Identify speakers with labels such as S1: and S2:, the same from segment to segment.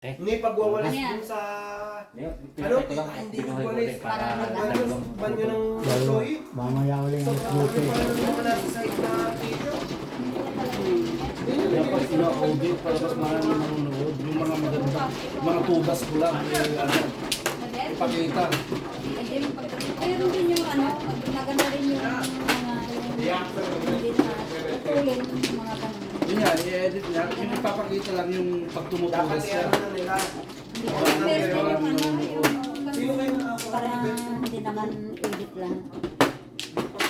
S1: Hindi pagwawalis
S2: Ano yan?
S1: dun sa...
S3: Ano?
S1: Hindi pagwawalis.
S2: Para
S1: Banyo ng
S4: Lalo,
S1: soy.
S4: mamaya ulit
S1: So,
S4: ang
S1: ano
S4: buti.
S1: pa rin naman nasa side na video?
S3: Dapat ina-audit para mas marami manonood. Yung mga maganda, mga tubas ko lang. Ipakita.
S2: Pero din yung ano, maganda rin yung mga hindi na tuloy yung mga ganun.
S3: Yun yan, i-edit niya. Yung ipapakita lang yung pag
S1: Dapat
S3: tumutugas siya.
S1: i-ano na nila.
S2: Pero yung ano,
S1: Sino kayo
S2: yung
S1: nakakaroon?
S2: para hindi naman edit lang.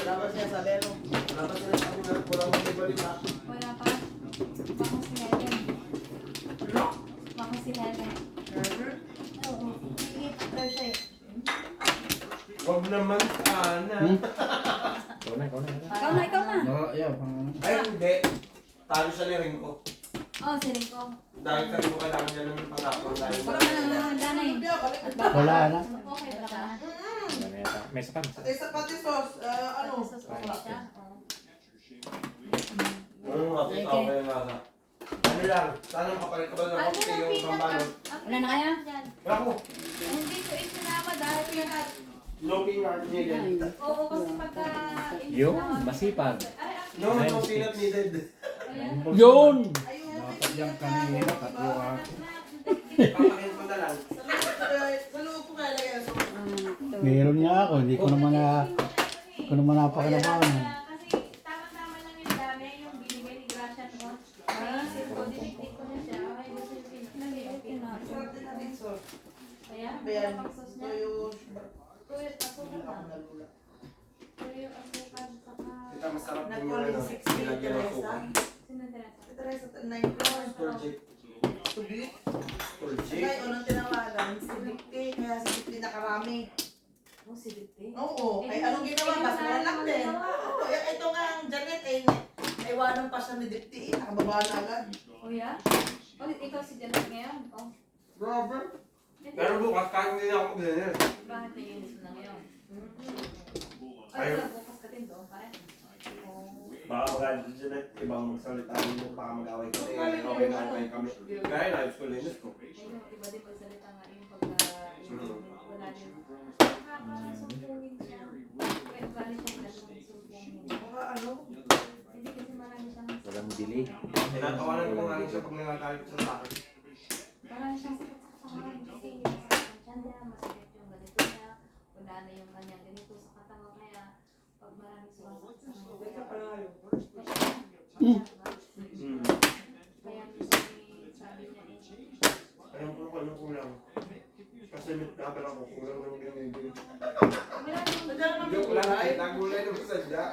S1: Dapat siya sa lelo. Dapat sila sabi na kulang ng ibalita.
S5: Wala pa. Baka si Helen. Baka si Helen. Oo. Nakikita daw siya eh.
S1: Huwag naman sana.
S3: Ikaw na.
S2: Ikaw na.
S3: Yeah, pang...
S1: Ay, hindi. Talo siya ni Ringo.
S5: Oh, si Rico.
S1: Dahil sa Ringo kailangan niya ng pangapon. Dahil
S2: Baka na danay.
S4: Wala na.
S5: Okay ba ka?
S3: May sapan.
S6: Sa pati sauce, ano?
S5: Sus, okay siya. Oh.
S1: ano nga, okay nga sa. Ano lang, sana makapalit ka ba ng
S5: Ano
S1: kape
S5: na
S1: yung pambano?
S2: Wala na kaya?
S1: Ako,
S5: Hindi ko isinama dahil yun at...
S1: no peanut needed.
S5: Oo, kasi pagka...
S3: Yung masipag.
S1: No, no peanut needed.
S3: Yun! Dapat yung kanina, tatlo ako.
S1: Papakin ko na lang.
S6: Sa loob ko kaya lagay sa
S4: Meron niya ako, hindi ko naman napakalabanan.
S5: Kasi tama-tama lang yung dami yung binigay ni Gracia noon. Naisip ko, dinigdig ko na siya. Okay, gusto yung pinag-iipin.
S6: sarap din natin sauce.
S5: Kaya,
S6: Bayan,
S5: pag-sauce niya.
S6: toyo,
S5: Tuyot, asukal lang. Tuyot, asukal, saka...
S1: Ito masarap din yung
S6: nag-all
S1: ano,
S6: in 60
S1: nilagyan ng
S6: Teresa.
S1: suka.
S5: Sino Teresa?
S6: Ito rin sa 9 floor.
S1: Turgid.
S6: Tubig.
S1: Turgid.
S6: Kaya unang tinawagan, si Dikti, kaya si Dikti nakarami.
S5: Oh, si Dikti.
S6: Oo, ay anong ginawa? Basura lang din. Oo, ito nga ang Janet, ay naiwanan pa siya ni Dikti, nakababa na agad.
S5: Oh, yeah? Oh, ikaw si Janet ngayon? Oh.
S6: Robert?
S1: Pero bukas, kahit hindi na ako mag-dinner.
S5: Bakit naiinis mo na ngayon? Ay,
S1: Ayun.
S5: bukas ka din doon, pare. Oh.
S1: Baka magalit dyan at ibang magsalita mo, baka mag-away kami. Okay na okay kami. Kaya live ko linis ko.
S5: Ayun, iba din magsalita nga yung pagka wala din. Nakakasumpungin siya. Kaya ugali siya sila sa sumpungin.
S6: Baka ano?
S5: Hindi kasi marami siyang
S3: Walang delay.
S1: Tinatawanan ko nga rin siya pag nangagalit siya sa akin.
S5: marami siyang sakit sa katawan kasi masakit niya, masakit yung ganito niya, wala na yung kanyang ganito sa katawan kaya pag marami sumasakit sa mga
S6: Teka pala yun.
S5: kaya minsan sabi niya
S1: Alam ko ano kulang. Kasi may nakapal ako, kulang ng binibili.
S5: marami yung
S6: Sadya naman
S1: Joke lang, ay, nagulay naman sadya.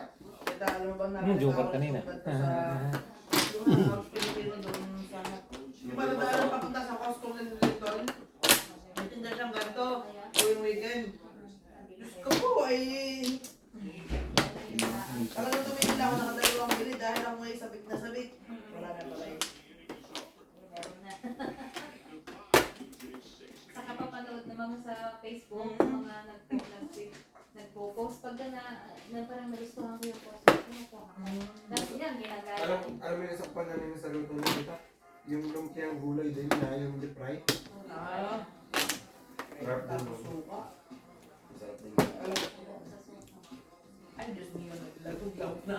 S6: Kaya alam mo ba na
S3: Joker kanina.
S6: Yung house Pilipino doon sa... Yung paladala papunta sa Costco ng Linton. May tinda siyang ganito. Tuwing weekend. Diyos ko po ay... Talagang tumingin ako nakadalawang bili dahil ako ngay sabik na sabik. Wala na pala yun.
S5: meron na. Saka papanood naman mo sa Facebook, mga nagpo-post pag na parang nagustuhan ko yung post ko. Tapos yan, ginagaya.
S1: Alam mo yung isang pananin sa luto ng kita? Yung lumpiang gulay din na yung deep fry.
S6: Ah,
S1: Sarap din
S6: tapos
S1: mo.
S6: suka.
S1: Sarap din.
S6: Ay, Diyos niyo, naglagot na.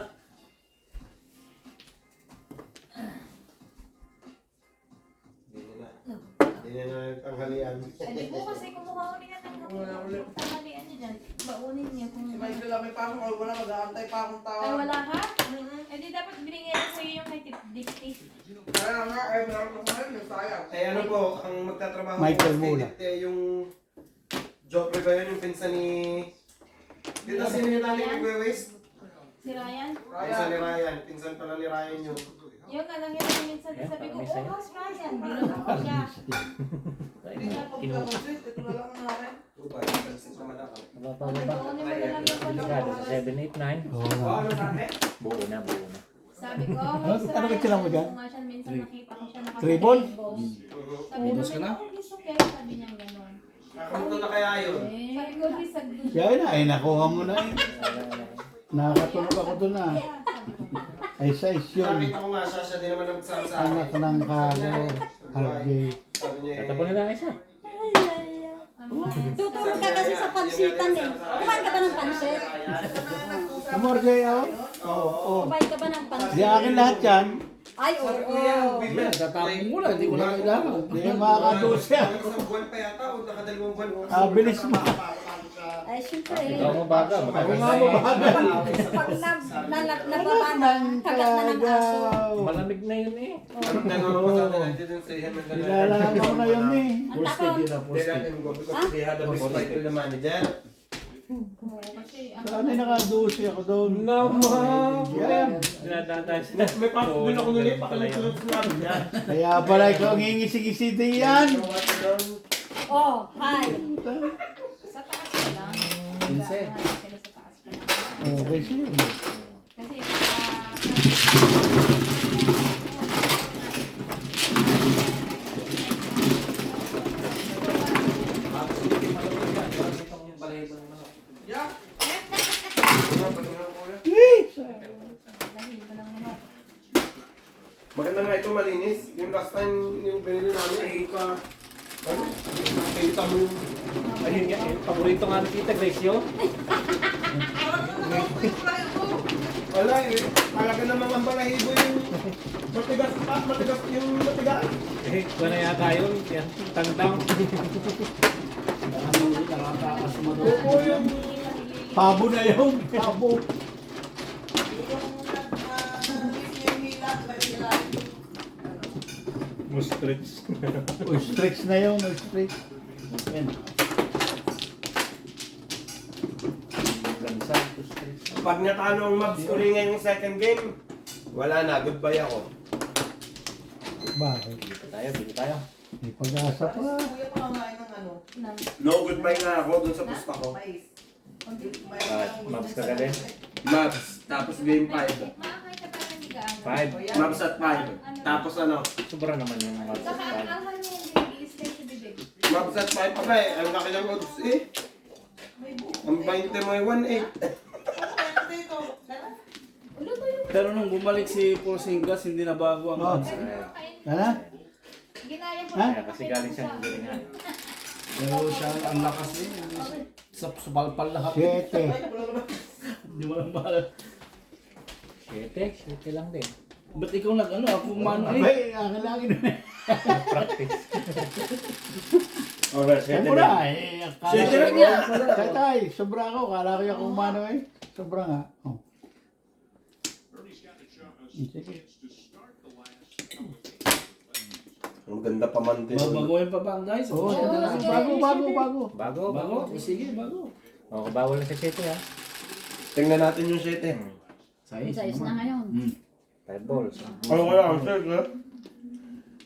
S1: Hindi na tanghalian.
S5: Hindi mo kasi kumuha ulit ng tanghalian niya dyan. Baunin niya kung...
S6: Si Michael lang may pasok o wala, mag-aantay pa akong tao.
S5: Ay, wala ka? Eh di dapat binigay na sa'yo yung kay Dixie.
S6: Kaya nga, ay meron ko ngayon, yung sayang.
S1: Eh ano po, ang magtatrabaho
S4: Michael
S1: po,
S4: Mula.
S1: yung Joffrey ba yun, yung pinsan ni... Dito sino yung natin nagwe-waste?
S5: Si Ryan?
S1: Pinsan ni Ryan, pinsan pala ni Ryan yung...
S5: Yung alam niya naman minsan sabi ko, oh, how's Ryan? Bilang ako siya.
S6: Hindi nga pagkakusit, ito na lang namin.
S1: Upa, pinsan naman ako.
S5: Baunin mo na lang yung
S3: Sigado
S5: pala.
S3: sa 7, 8, 9.
S4: Oo nga.
S1: Ano sa akin?
S3: Buo na.
S5: Sabi ko, how's
S4: Ano
S5: Ryan?
S4: kailangan mo dyan?
S5: Kung nga siya, minsan nakita ko siya
S4: Three ball?
S5: boss. Sabi ko,
S3: Boss ka na?
S5: oh, he's okay. Sabi niya gano'n.
S1: Nakamuto na kaya yun?
S5: Sabi ko, he's a good
S4: Yan na, ay nakuha mo na eh.
S3: Wala.
S4: Nakakatulog ako doon na.
S5: Yeah, sabi ko.
S4: Ay, size yun.
S1: Nakita ko nga siya din naman nagsama sa akin.
S4: Anak ng kago. RJ.
S1: Sabi niya eh.
S7: Tatapon nila isa.
S2: Tutulog ka kasi sa pansitan eh. Kumain ka ba ng pansit?
S4: Ano, RJ, ako? Oo.
S2: Kumain ka ba ng pansit?
S4: Di akin lahat yan.
S2: Ay, oo.
S3: Yan, tatapon mo lang, hindi ko na kailangan.
S4: Di makakadose yan.
S1: Isang buwan pa yata o nakadalawang buwan.
S4: Bilis mo.
S2: Ay, syempre.
S7: Ikaw mo baga.
S4: Ako nga mo ba?
S2: Pag nababa na, kagat na ng aso.
S7: Malamig na yun eh.
S1: Ano nagawa ko sa atin? I didn't say him and
S4: Kilala mo na yun eh.
S2: Ang takot.
S1: They let him go because they had a big fight with the manager.
S5: Kasi ang
S4: Saan ay nakadose ako doon?
S7: Naman!
S4: Yan.
S7: Dinadadash na.
S1: May pasok din ako nila, pakinusunod sa namin yan.
S4: Kaya pala ikaw ang hingisi-gisi din yan.
S2: Oh, hi.
S5: sa taas pa lang.
S3: Pinse.
S5: Sila sa taas pa lang.
S4: Okay, sige.
S5: Kasi
S6: Yeah.
S1: Maganda nga ito, malinis. Yung last time, yung binili namin, eh, ano? Nakita mo yung...
S7: Ayun nga, yung paborito nga ni Tita Grace yun.
S1: Wala eh, talaga namang ang balahibo yung matigas yung matigas.
S7: Eh, wala yata yun. Yan, tandang.
S3: Nakakasama doon.
S1: Oo yung...
S4: Pabo na yun. Pabo.
S7: Mustrits.
S4: Stretch na yun. Stretch. Yan.
S7: Gansa, mustrits.
S1: Pag natalo ang Mavs uli ngayong second game, wala na, goodbye ako.
S4: Bakit?
S7: Bili tayo.
S4: May pag-asa pa.
S6: Kuya pa kumain ng ano?
S1: No goodbye na ako dun sa pusta ko.
S6: Mais.
S7: Mabs ka galing.
S1: Mavs, tapos game 5.
S5: makakain ka parang hindi ka ano.
S7: 5.
S1: Mavs at 5. Tapos ano,
S7: Sobra naman yung Mabs
S5: Saka
S7: at
S5: ang ahal niya hindi i-stay sa bibig.
S1: Mavs at 5 pa ba eh, ang laki ng odds eh. Ang 20 mo ay 1-8.
S3: Pero nung bumalik si Porcingas, hindi na bago ang
S4: Oh.
S3: odds.
S4: Ano?
S5: Ginaya ko
S4: Ha?
S7: Kaya kasi galing siya ng galingan.
S3: Pero siya ang lakas eh. Sa palpal lahat.
S4: 7.
S3: Hindi mo lang mahal.
S7: 7 lang din.
S3: Ba't ikaw nag-ano? Ako mano eh.
S4: Abay, akin lagi na.
S7: Practice. Alright,
S4: Ay mo na eh. Akala
S1: Siyete
S4: ko-
S1: lang niya.
S4: Tatay, sobra ako. Kala ko yung kumano eh. Sobra nga. Oh. Sige.
S1: Ang ganda pa man din.
S3: Babaguhin pa ba ang guys?
S4: Oo,
S2: Oo,
S4: bago,
S2: sige,
S4: bago,
S2: sige.
S4: bago.
S7: Bago,
S3: Bago?
S7: bago.
S3: Sige, bago.
S7: O, bawal na sa 7 ha.
S1: Tingnan natin yung 7.
S3: Size.
S2: Size na ngayon.
S7: 5 balls.
S1: Ano wala ang 7 ha?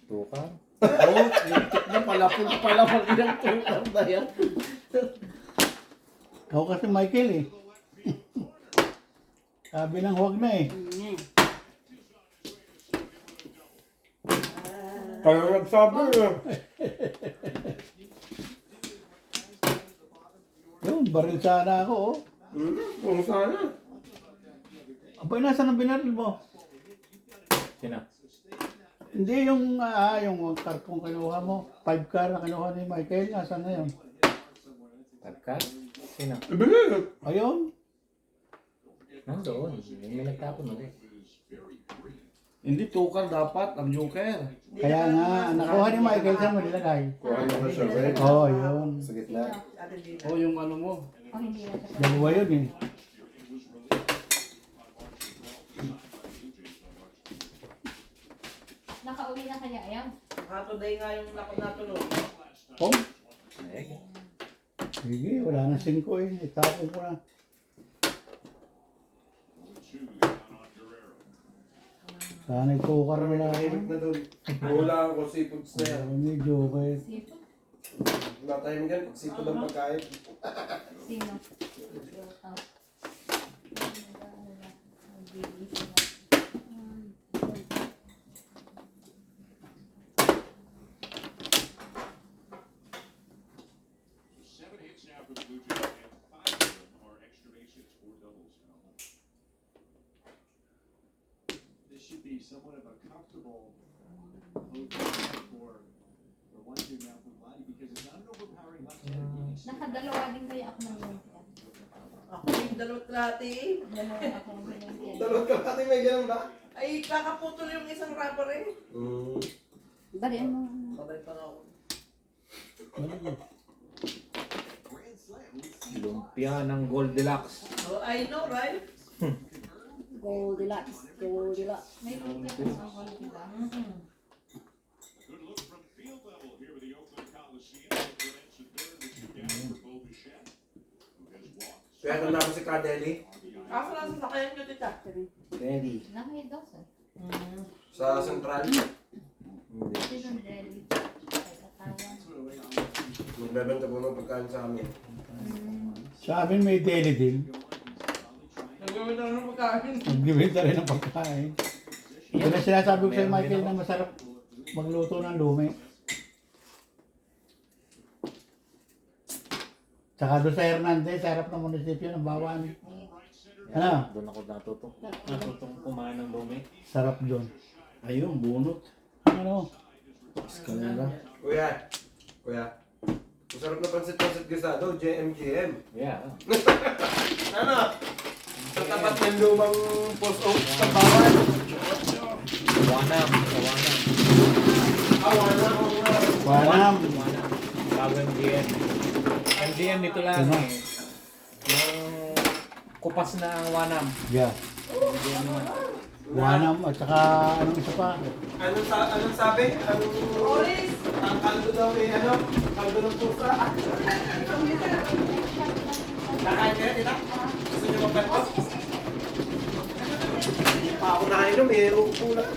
S7: 2 ka.
S3: Oo, yung na pala pag ilang tukang na yan.
S4: Ako kasi Michael eh. Sabi ng huwag na eh.
S1: Kaya nagsabi eh.
S4: Yun, baril sana ako oh.
S1: Kung sana.
S4: Abay, nasa ng binaril mo?
S7: Sino?
S4: Hindi yung karpong kinuha mo. 5 car na kinuha ni Michael. Nasaan na yun?
S7: 5 ka? Sino?
S1: Ibigay.
S4: Ayun.
S7: Nandoon. Yung may nagtapon ulit.
S3: Hindi tukar dapat, ang joker.
S4: Kaya nga, nakuha ni Michael saan mo nilagay?
S1: Kuha mo na siya, right?
S4: Oo, yun.
S1: Sa gitna.
S3: O yung ano mo.
S5: O hindi na siya.
S4: Dalawa yun eh.
S5: Nakauwi na kaya ayaw.
S6: Today nga yung natulog.
S4: Oh,
S7: Eh,
S4: sige, wala na 5 eh. Itapon ko na. Sana itukar mo na ako.
S1: Tahimik na doon. Wala ako seafoods na yan.
S4: Hindi, joke eh.
S5: Sino?
S1: Wala tayong yan. Pag seafood ang pagkain.
S5: Sino?
S2: Nakadalawa din kaya ako ng lumpia.
S6: Ako yung dalawat lati eh.
S2: Dalawa ako ng lumpia.
S1: Dalawang kalahati may ganun ba?
S6: Ay, kakaputol yung isang rubber eh.
S2: Bali, ano?
S6: Sabay pa nga ako.
S7: Lumpia ng Goldilocks.
S6: Oh, I know, right?
S2: Goldilocks. Goldilocks.
S5: May lumpia ka sa hall, di ba?
S1: Kaya tanda ko si Kadeli
S6: Ako lang sa sakayan nyo, tita.
S7: Ready.
S5: Nakahidos eh.
S1: sa Central.
S5: Ito yung deli. Ay, katayan.
S1: Magbebenta po ng pagkain sa amin.
S4: Sa amin may deli din.
S6: Nagawin na ng pagkain.
S4: Nagbibenta rin ng pagkain. Yan ang sinasabi ko sa Michael na masarap magluto ng lumi. Tsaka doon sa Hernandez, sa harap ng munisipyo ng Bawan. Ano?
S7: Doon ako natutong kumain ng lumi.
S4: Sarap doon.
S3: Ayun, bunot.
S4: Ano?
S3: Eskalera.
S1: Kuya, masarap na pansit-pansit gisado, JMGM.
S7: Yeah.
S1: Ano? Sa tapat ng lumang post office sa Bawan.
S7: Wanam. Wanam.
S1: Awana.
S4: Wanam.
S7: Wanam. Bago MGM. MGM dito lang
S4: Ano?
S7: eh. Yung kupas na ang Wanam.
S4: Yeah.
S7: MGM naman.
S4: Wanam at saka anong isa pa?
S1: Anong sabi? Ang kaldo daw eh, kaldo ng pusa. Nakain ka na, tita? Gusto niyo magkanto? Hindi pa ako nakainom eh, upo lang.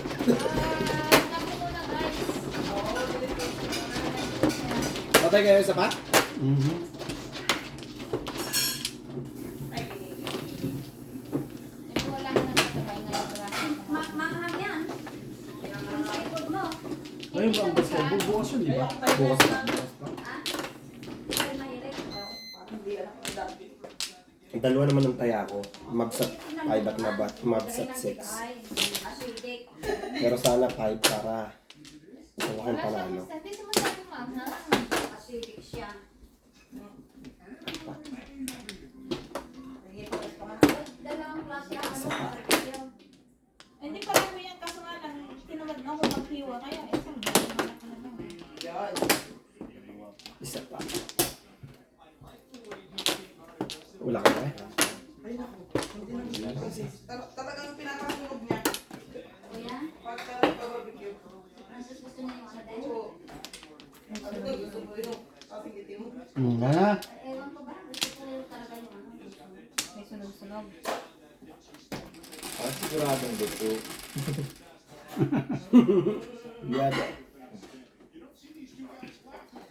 S3: Patay kayo sa pa?
S4: Mhm.
S5: Wala ka na nasabay ngayon. Mahal yan. Yung sa likod mo.
S3: Ayun ba ang basketball? Bukas yun, di ba? Bukas pa.
S5: Ay, mahilig.
S6: Hindi alam ko dati.
S1: Dalawa naman ang taya ko. Mabsat 5 at mabsat 6.
S5: Acidic.
S1: Pero sana 5 para sa
S5: Wala
S1: wakang
S5: siya
S1: panalo.
S5: basta. Hindi mo sabi mahal. Acidic siya. Dalawang klase ang barbecue.
S2: Hindi pa rin mo yan kaso nga lang, tinamad na ako maghiwa kaya isang buwan na ako na lang.
S6: Yan.
S1: Isa pa. Wala ka na?
S6: Ay, naku. Hindi na kasi talagang pinapasunog niya.
S5: Kuya,
S6: Pagka nagpa-barbecue.
S5: Francis gusto niya yung ano din?
S6: Oo. Ano to, gusto mo yun? Papigitin mo.
S4: Gana?
S5: Ewan ko ba? Gusto ko talaga yung ano.
S2: May sunog-sunog.
S7: Siguradong gusto.
S1: Yada.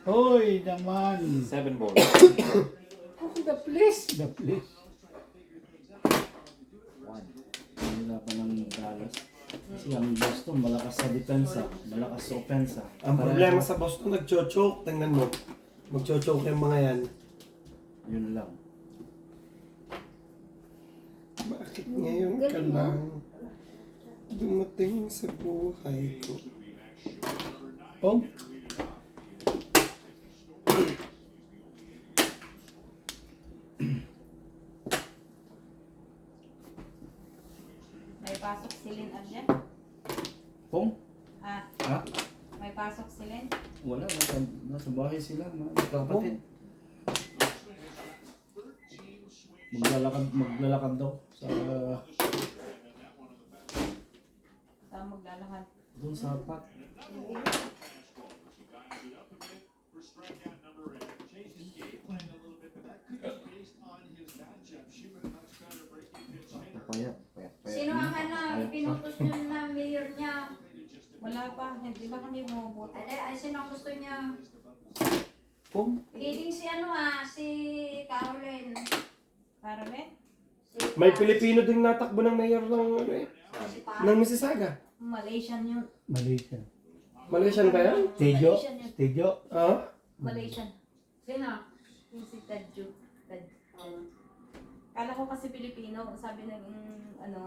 S4: Hoy, naman.
S7: 7 balls.
S4: The place. The place.
S7: 1.
S3: Wala pa ng Dallas. Kasi ang Boston, malakas sa depensa, malakas sa opensa.
S1: Ang problema sa Boston, nag-choke. Tingnan mo. Mag-choke yung mga yan.
S3: Yun lang.
S1: Bakit ngayon ka lang dumating sa buhay ko?
S4: Oh,
S2: May pasok si Lynn Arjen.
S3: Pong?
S2: Ah,
S3: Ha?
S2: may pasok si Lynn.
S3: Wala, nasa bahay sila, mga kapatid. Maglalakad daw sa
S2: Saan maglalakad?
S3: doon sa hotpot.
S7: Payat.
S5: Sino ang pinutos niyo na mayor niya?
S2: Wala pa, hindi ba kami bumubuti?
S5: Ay, sino ang gusto niya?
S3: Pong?
S5: Leading si si Caroline.
S2: Caroline?
S1: May Pilipino din natakbo ng mayor ng ng Mississauga.
S2: Malaysian yun.
S4: Malaysia.
S1: Malaysian ba yan?
S4: Tejo. Tejo.
S1: Ah?
S2: Malaysian.
S5: Sino?
S2: Yung si Tadjo.
S5: Kala ko kasi Pilipino, sabi ng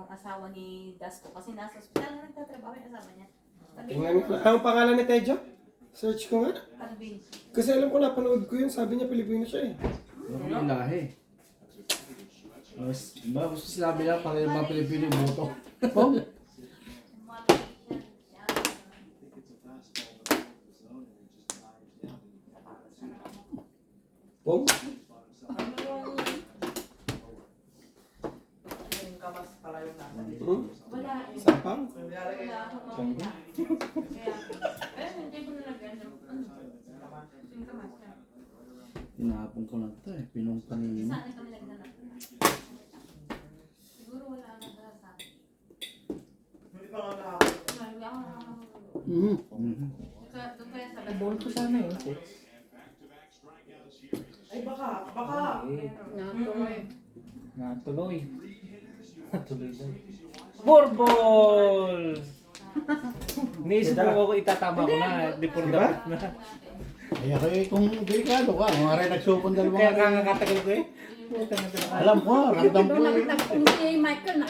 S5: asawa ni Dasko kasi nasa ospital na nagtatrabaho yung asawa niya. Sabi
S1: Tingnan ko. Anong pangalan ni Tejo? Search ko nga.
S5: Alvin.
S1: Kasi alam ko napanood ko yun. Sabi niya Pilipino siya eh.
S3: Yung lahi. Ba, gusto sinabi lang para yung mga Pilipino yung boto.
S4: Oh,
S1: Pong?
S6: Yung kamas pala yung nasa.
S5: Wala eh.
S1: Sapang?
S6: Nilalagay
S5: Wala
S6: na.
S5: akong makita. Kaya, hindi ko nalagyan ng yung kamas niya.
S3: Tinapon ko lang ito eh. Pinong kanina.
S5: Saan kami nagdala? Siguro wala na sa akin.
S6: Hindi pa nga nakakot.
S5: Wala ako nakakamagulo.
S3: Mhm.
S5: Doon kaya sa
S7: Ball ko sana yun.
S6: Ay baka.
S7: Natuloy. Natuloy daw. Borbol! Naisip ko ako itatama ko na. Di po dapat na.
S4: ay ako eh, kung delikado ka, mga rin nagsupon dalawang
S7: Kaya
S4: mga
S7: kakatagal ko eh.
S4: alam ko, ramdam ko eh.
S2: Nagtagpong si Michael na.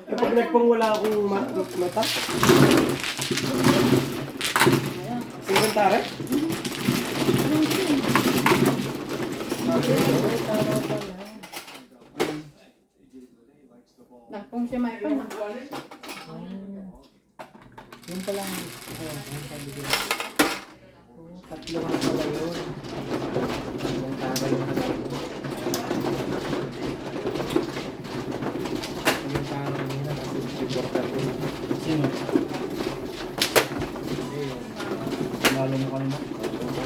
S1: Kapag nagpong wala akong mata. Inventary?
S2: Nagtagpong si Michael na.
S7: Yung palang, yung sabi ko. Tatlo nga pala yun. Yung taray na yung taray nila kasi supporter ko.
S3: Sino?
S7: Hindi yung
S3: Nalo mo kanina?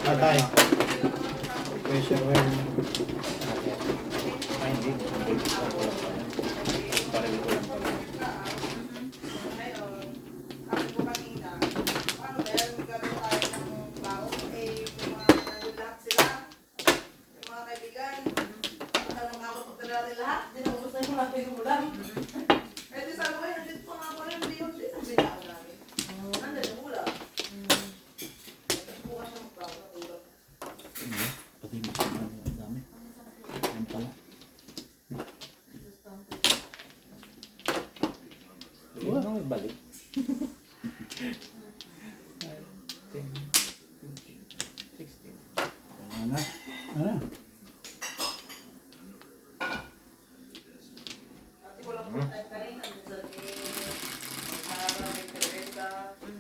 S1: Tatay. Pressure well.
S7: ay hindi. Pareho ko lang pala.
S6: Ngayon, sabi ko kanina, paano ba yan? Magkakaroon tayo ng baon? Eh, yung mga nandun lahat sila, yung mga kaibigan, magkakaroon ako pagkakaroon nila lahat, hindi na ubos na yung mga pinulang. Eh, di sabi ko, nandito pa nga ako rin, hindi yung binaan namin. Nandun yung ulam. Bukas siya magbago ng ulam.
S3: Pati mo ang dami. Yan pala.
S7: Yun ang balik. 16.
S3: Ano na?
S4: Ano?
S6: Ate ko lang po tayo kanina, nandun sa Sara, may Teresa, yung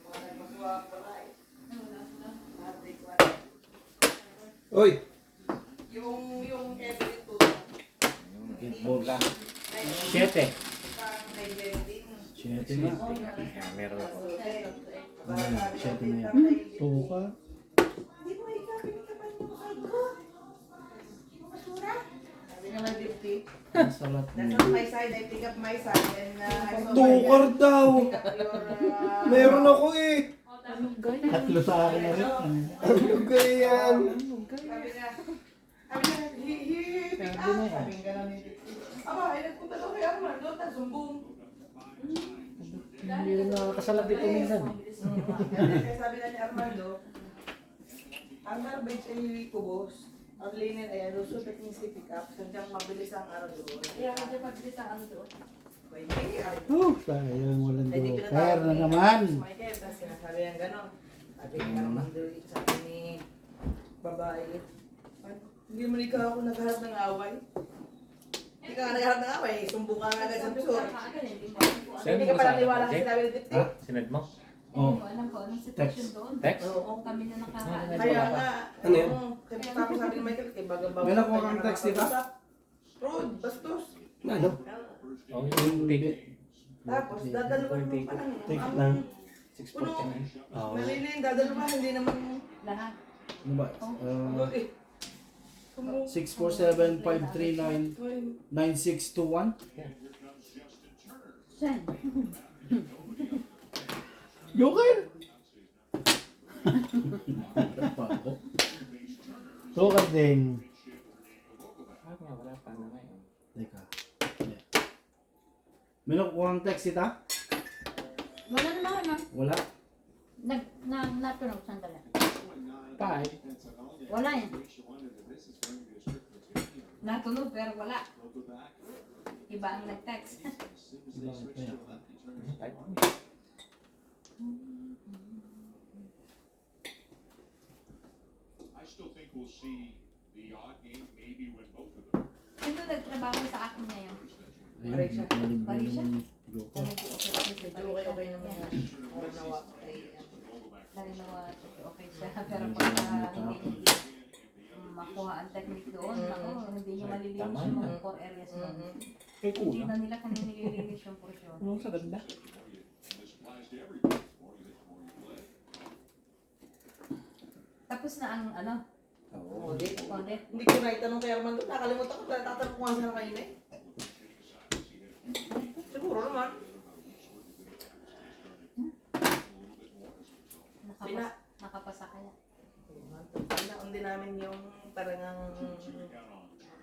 S6: mga nagmasuwa, wala eh. Ate ko,
S1: Uy!
S6: yung every two,
S3: Balls.
S7: Lang.
S6: ay,
S7: 7.
S6: may vending.
S3: Siyete na.
S7: Yeah, meron ako.
S3: Siyete na yan.
S4: Tuka.
S6: Hindi mo ikapin ka pa yung mahal ko. Masura. Sabi nga lang 50.
S3: Salat
S6: That's
S3: mo.
S6: on my side, I pick up my side, and I saw
S1: Tukar daw!
S6: your,
S1: Meron ako eh!
S4: Tatlo sa akin na rin.
S1: Ano kaya yan?
S6: sabi niya, he pick up. Sabi nga lang ni Dipti. Aba, ay nagpunta daw kay Armando, nagsumbong.
S7: Hindi rin nakakasalap dito minsan.
S6: Kaya sabi na ni Armando, Armando, bench ay kubos. Ang linen ay ano, so that means pick up. Sadyang mabilis ang araw doon.
S5: Kaya kasi pagbilis ang ano doon.
S6: Pwede, ay.
S4: Sayang walang
S6: Hindi
S4: doka.
S6: pinatawag
S4: Kaya na
S6: ni
S4: naman.
S6: Michael, tapos sinasabi yan gano'n. Sabi ni Armando, sabi ni babae, hindi mo ikaw ako nagharap ng away. Hindi ka nga nagharap ng away, sumbong ka nga agad sa pisor. Hindi ka pala niwala kasi sinabi ni Dipti.
S7: Ha? Sinad mo?
S4: Oh.
S5: Alam ko, anong sitwasyon doon?
S7: Text?
S5: Oo, kami na nakakaano.
S6: Kaya nga,
S1: Ano yan?
S6: kaya tapos sabi ni Michael, kay baga-baga.
S3: May nakuha kang text, di ba?
S6: Rod, bastos.
S1: Na ano?
S7: Oh, yung ticket.
S6: Tapos, dadalawan mo pa lang.
S1: Take lang.
S7: 649.
S1: Oo.
S6: Malilin, dadalawa, hindi naman.
S5: Lahat.
S3: Ano ba?
S6: Eh,
S3: 647-539-9621.
S2: Saan?
S4: Joker! Tuka din.
S7: Ah, nga, wala pa na ngayon.
S3: Teka. May nakuha kang text ita?
S2: Wala naman na.
S3: Wala.
S2: Natunog sandali.
S7: 5.
S2: Wala yan.
S5: Natunog pero wala. Iba ang nag-text.
S8: I still think we'll see the odd game maybe when both of them.
S5: Sino nagtrabaho sa akin ngayon?
S6: Parisha.
S5: Parisha?
S3: Joko.
S6: Medyo okay naman yan. Nawa.
S5: Nalinawa, okay siya. Pero pag hindi makuha ang technique doon, ako, hindi nyo malilinis yung mga core areas doon.
S3: Eh,
S5: Hindi
S3: kulang.
S5: na nila kami nililinis yung portion.
S3: Ano sa ganda?
S8: And this applies to everybody. The more you hit, the more you play.
S5: Tapos na ang ano,
S6: Audit.
S5: audit.
S6: Hindi ko na itanong kay Armando. Nakalimutan ko. Tatanong ko nga siya kanina eh. Siguro naman.
S5: Nakapasa kaya.
S6: Pinaon din namin yung parang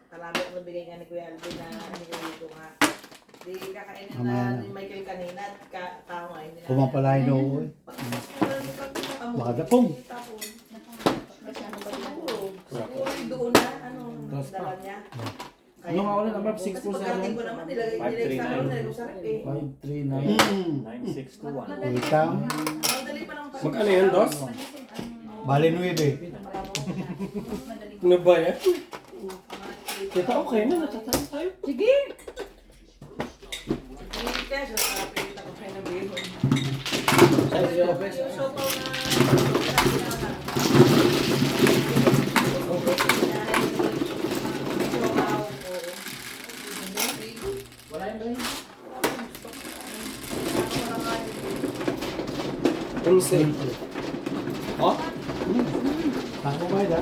S6: kalabit na bigay nga ni Kuya Alvin na nililito nga. Di kakainin na ni Michael kanina at kamay.
S4: Pumapalain daw. Baka pong.
S6: Siguro doon na,
S3: Cross
S6: dala niya.
S3: Ano nga ulit, number 6
S6: Kasi
S3: po sa
S6: pagdating ko naman, nilagay sa ano, nilagay sa rep eh.
S3: 539. 9621.
S4: Utang.
S6: Madali pa lang pa.
S1: Magkano yun, Dos?
S4: Bali 9.
S1: Ano ba yan? Kita okay na, natatalo tayo.
S6: Sige! Hindi kaya siya sa pinita ko kayo na bihon. Yung sopaw na
S3: Wala yung rin.
S1: Unse. Oh?
S4: Tako ba ito?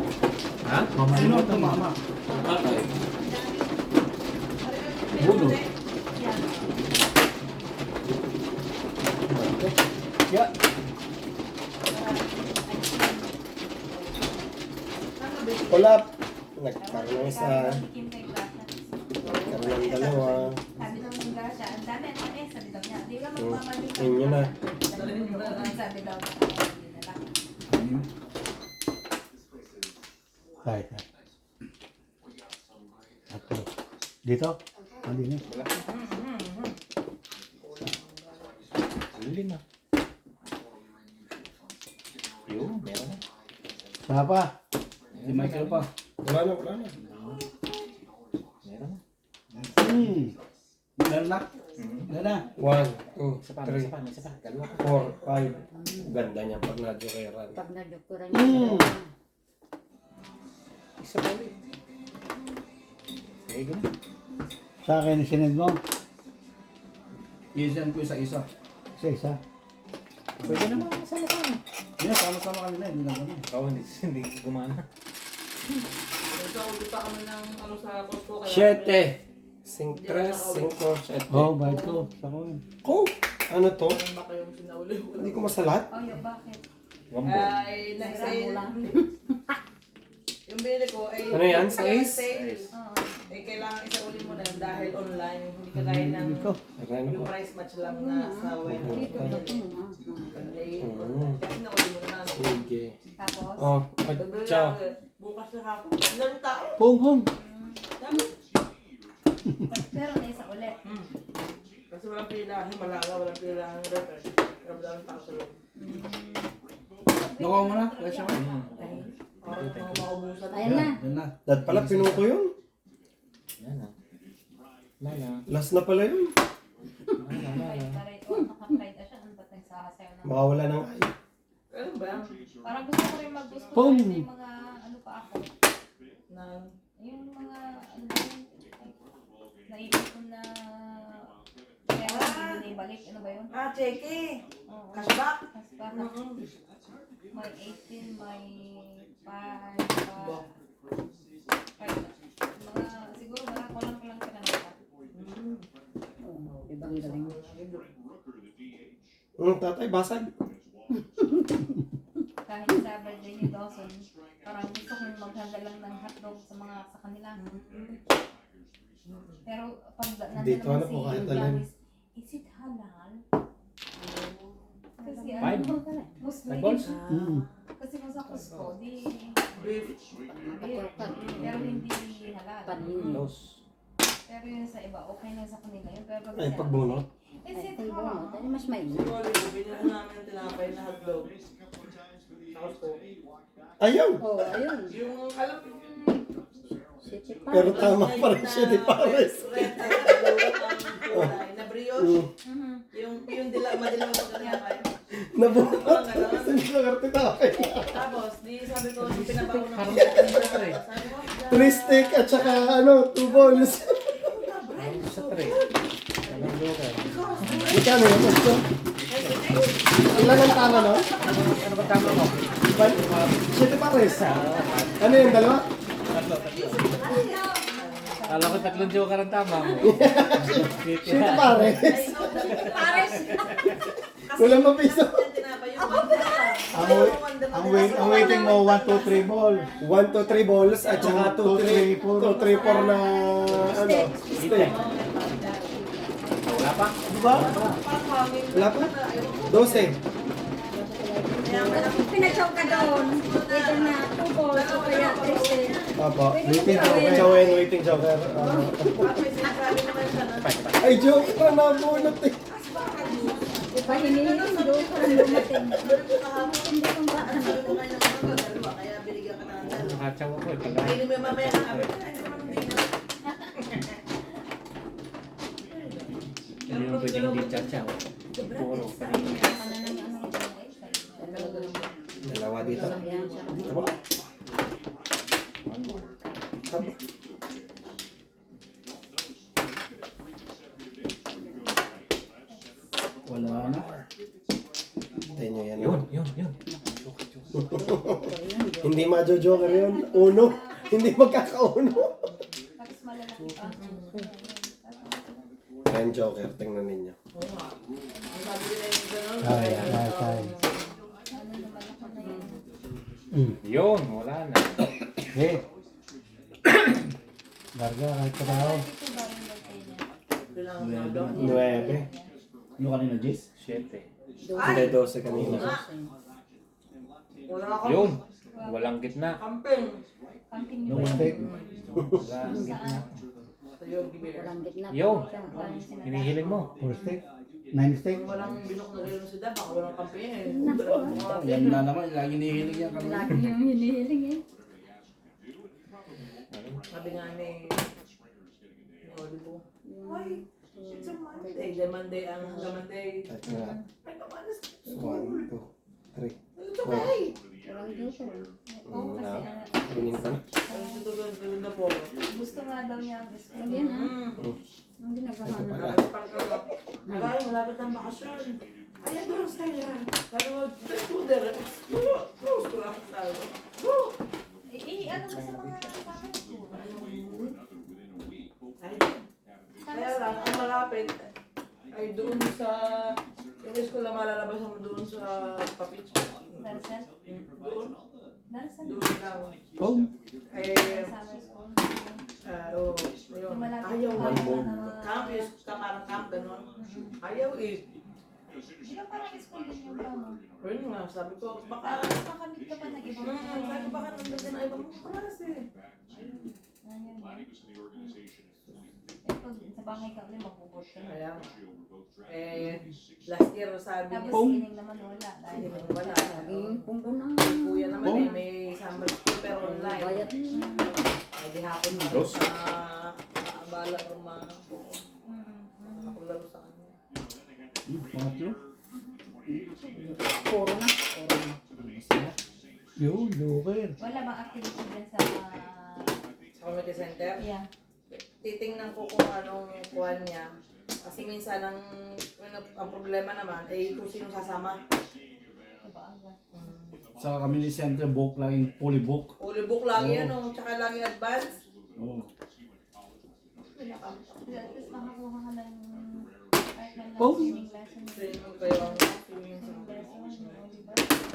S3: Ha?
S4: Mamaya
S3: Sino
S4: na
S3: ito, mama?
S1: Okay.
S4: Bulo. Ya.
S1: Wala. Nagkaroon ng isa. Nagkaroon ng dalawa.
S5: Sabi daw ng Gracia, ang dami ang tamis, sabi daw niya. Di ka magmamali ka.
S1: Yun yun na.
S5: Sabi daw niya, hindi na lang.
S4: Tay. Ato. Dito? Hindi na.
S3: Huli na. Yun, meron na.
S4: Saan pa?
S3: Si Michael pa.
S1: Wala na, wala na.
S3: Meron na.
S4: Meron na? Meron na.
S1: 1,
S3: Isa pa,
S1: 2,
S3: isa pa, isa pa. Dalawa pa.
S1: 4, 5. Ganda niya pag na-jokeran.
S2: Pag na-doktoran
S3: Isa pa ulit. Ayun na.
S4: Sa akin, sinend mo?
S3: Iisan ko isa-isa.
S4: Isa-isa.
S3: Pwede naman kasama ka.
S4: Hindi, sama-sama kami na. Hindi na kami.
S3: Oo, hindi gumana.
S6: Nagkauli pa kami ng ano sa Costco kaya.
S1: 7. 5, 3, 5, 7.
S4: Oo, bayad ko. Sa ko yun.
S1: Oh, ano to?
S6: Ano ba kayong sinauli?
S1: Hindi ko masalat.
S5: Oh, yun, bakit?
S3: Wambo.
S6: Ay,
S5: Sira mo lang.
S6: yung binili ko ay
S1: Ano yan, size?
S5: Oo.
S6: Eh, kailangan isauli mo na dahil online. Hindi ka kaya ng yung price match lang na sa web.
S2: Dito, dito.
S6: Kasi nauli mo na namin.
S1: Sige.
S5: Tapos,
S1: Oh, ciao.
S6: Bukas na hapon. Ang dami tao.
S4: Hong, hong.
S6: Dami.
S5: pero na isa ulit.
S6: Kasi walang pilahan. Malaga, walang pilahan. Pero daming tao sa loob.
S3: Nakuha mo na? Kasi mo.
S6: Parang mga maubusan.
S2: Ayan na.
S3: Yan na.
S1: Dad pala, pinuko yun.
S3: Yan na. Lala.
S1: Last na pala yun.
S5: Pare, naka-pride na siya. Ano ba't nagsasayaw na?
S1: Makawala ng ay.
S6: Ano ba?
S5: Parang gusto ko rin mag-gusto
S4: Pum.
S5: ko rin yung mga, ano pa ako,
S6: Na,
S5: yung mga, ano ba yun, naiipon na, kaya hindi balik, ano ba yun?
S6: cheque.
S5: Oo.
S6: Cashback.
S5: Mas baka, may 18, may 5, mga, siguro mga kulang-kulang ka na nila.
S2: Ibang galing.
S1: Tatay, basag.
S5: Kahit sa birthday ni Dawson, parang gusto kong maghanda lang ng hotdog sa mga sa kanila. Pero pag
S1: Dito,
S5: naman
S1: ano po, kahit alin.
S5: Janice, is it halal? Kasi
S3: Five?
S5: Muslim.
S3: Balls?
S4: Mm.
S5: Kasi kung sa Costco, di
S6: Beef.
S5: pero hindi halal.
S2: Panin.
S3: Los.
S5: Pero yun sa iba, okay na sa kanila yun. Pero
S1: Ay, pagbunot.
S5: It's
S2: Ay,
S5: it
S2: kung
S5: wrong.
S2: bunot, ay mas mainit.
S6: Sorry, binili namin yung tinapay na hotdog. Tapos po,
S1: Ayun!
S2: Oh, ayun.
S6: yung alam yung
S2: City
S1: Pero
S2: Park.
S1: tama pa rin siya, di pares.
S6: red at yellow ang kulay na brioche.
S1: Mm.
S6: Yung madilaw pa tinapay.
S1: Nabunot. Hindi ko karte tayo.
S6: Tapos, di sabi ko, yung pinabaon ng
S3: Parang sa tray.
S6: sabi ko,
S1: 3 steak at saka 2 balls.
S3: Parang sa tray. Walang joker.
S1: Magkano yun? Gusto? Ilan ang tama, no?
S3: Ano ba tama mo?
S1: 7 pares. Ano yung dalawa?
S3: Tatlo. Kala ko 3 joker ang tama mo.
S1: 7 pares.
S2: Pares.
S1: Walang mapiso.
S6: yung tinapay yung
S4: Ang waiting mo, 1, 2, 3 ball.
S1: 1 to 3 balls at saka 2, 3, 4 na steak.
S3: Wala pa?
S4: Diba?
S1: Wala pa? 12.
S2: Pinachaw ka doon. Ito na, 2 balls o kaya 3 steak.
S1: Opo. Waiting joker. Ay, joke na nabunot eh.
S2: Diba, hinihiling doon parang dumating. Hindi kong ba ano.
S6: Kaya binigyan ka ng dalawa.
S3: Nakatsawa ko eh. Pala.
S6: Ay, may mamaya ka kami. Ay, naman hindi na.
S3: Hindi mo pwedeng di tsatsaw. Puro.
S1: Dalawa dito. Aba.
S4: Wala na.
S1: Tayo nyo yan.
S3: Yun.
S1: Hindi majo-joker yun. Uno. Hindi magkakauno.
S5: Tapos malalaki pa.
S1: Ayan joker. Tingnan ninyo.
S6: Sabi nila yung gano'n.
S4: Kaya.
S5: Ano naman ako na yun.
S3: Yun, wala na.
S4: Eh. Garga, kahit pa daw.
S5: Ito ba rin birthday niya?
S1: 9.
S4: Ano kanina, Jis?
S3: 7.
S1: Hindi, 12 kanina.
S6: Wala ako.
S3: Yun. Walang gitna.
S6: Camping.
S5: Camping
S4: No
S5: yun.
S4: mistake.
S3: Walang gitna.
S2: Walang gitna.
S3: Yun.
S5: Parang sinabi.
S3: Hinihiling mo.
S4: 4 steak. 9 steak.
S6: Walang binok na gano'n si Dab. Baka walang camping eh.
S4: Yan na naman, lagi nihilig yan kami.
S2: Lagi yung hinihiling eh.
S6: Sabi nga ni Olivo. Ay, it's a Monday. The Monday ang hanggang Monday.
S1: At nga.
S6: Ay, kamalas.
S1: 1, 2, 3.
S6: Ito ba ay?
S2: Walang joker.
S5: Oo, kasi
S1: Kunin ko na.
S6: Ang tutulog na po.
S5: gusto nga daw niya ang gusto.
S2: Yan ah. Ang ginagawa na.
S6: Ay, malapit ang bakasyon. Ay, doon sa'yo. Sabi mo, let's go there. Close to lang tayo.
S5: Ano ba sa mga parents ko?
S6: Kaya lang, ang malapit ay doon sa... Yung school na malalabas mo doon sa Papich.
S5: Darsan?
S6: Doon.
S5: Darsan?
S6: Doon lang.
S4: Oh.
S6: Eh,
S5: Summer school.
S6: oo. Ayun.
S5: Malapit
S6: Ayaw.
S5: pa sa mga...
S6: Camp is parang camp, gano'n. Ayaw eh.
S5: Di ba parang school din yung tama?
S6: Ayun nga, sabi ko, baka...
S5: Makamit ka pa ng ibang
S6: Sabi ko, baka nandun din ay ibang klase.
S5: Ayun. Eh, pag sa bahay ka ulit, mabubot ka.
S6: Kaya, last year sabi niya,
S5: Tapos ining naman wala.
S6: hindi
S5: Dahil
S6: mo wala.
S2: Laging punggo na.
S6: Kuya naman eh, may summer school pero online.
S2: Bayat.
S6: Ay, di hapon na
S3: Dos.
S6: sa abala o makakularo sa kanya.
S4: Pangatlo.
S2: Puro na.
S4: Yun, joker.
S5: wala bang activity dyan sa...
S6: Sa community center,
S5: Yeah.
S6: titingnan ko kung anong kuhan niya. Kasi minsan ang problema naman ay kung sino sasama.
S5: Diba aga?
S4: Sa community center, book lang, fully book.
S6: Fully book lang yan, oh. Tsaka lang yung advance.
S4: Oh.
S5: At least makakuha ka ng kahit man lang
S4: Oh.
S5: swimming lesson.
S6: Train mo kayo ang
S5: Swimming lesson, diba?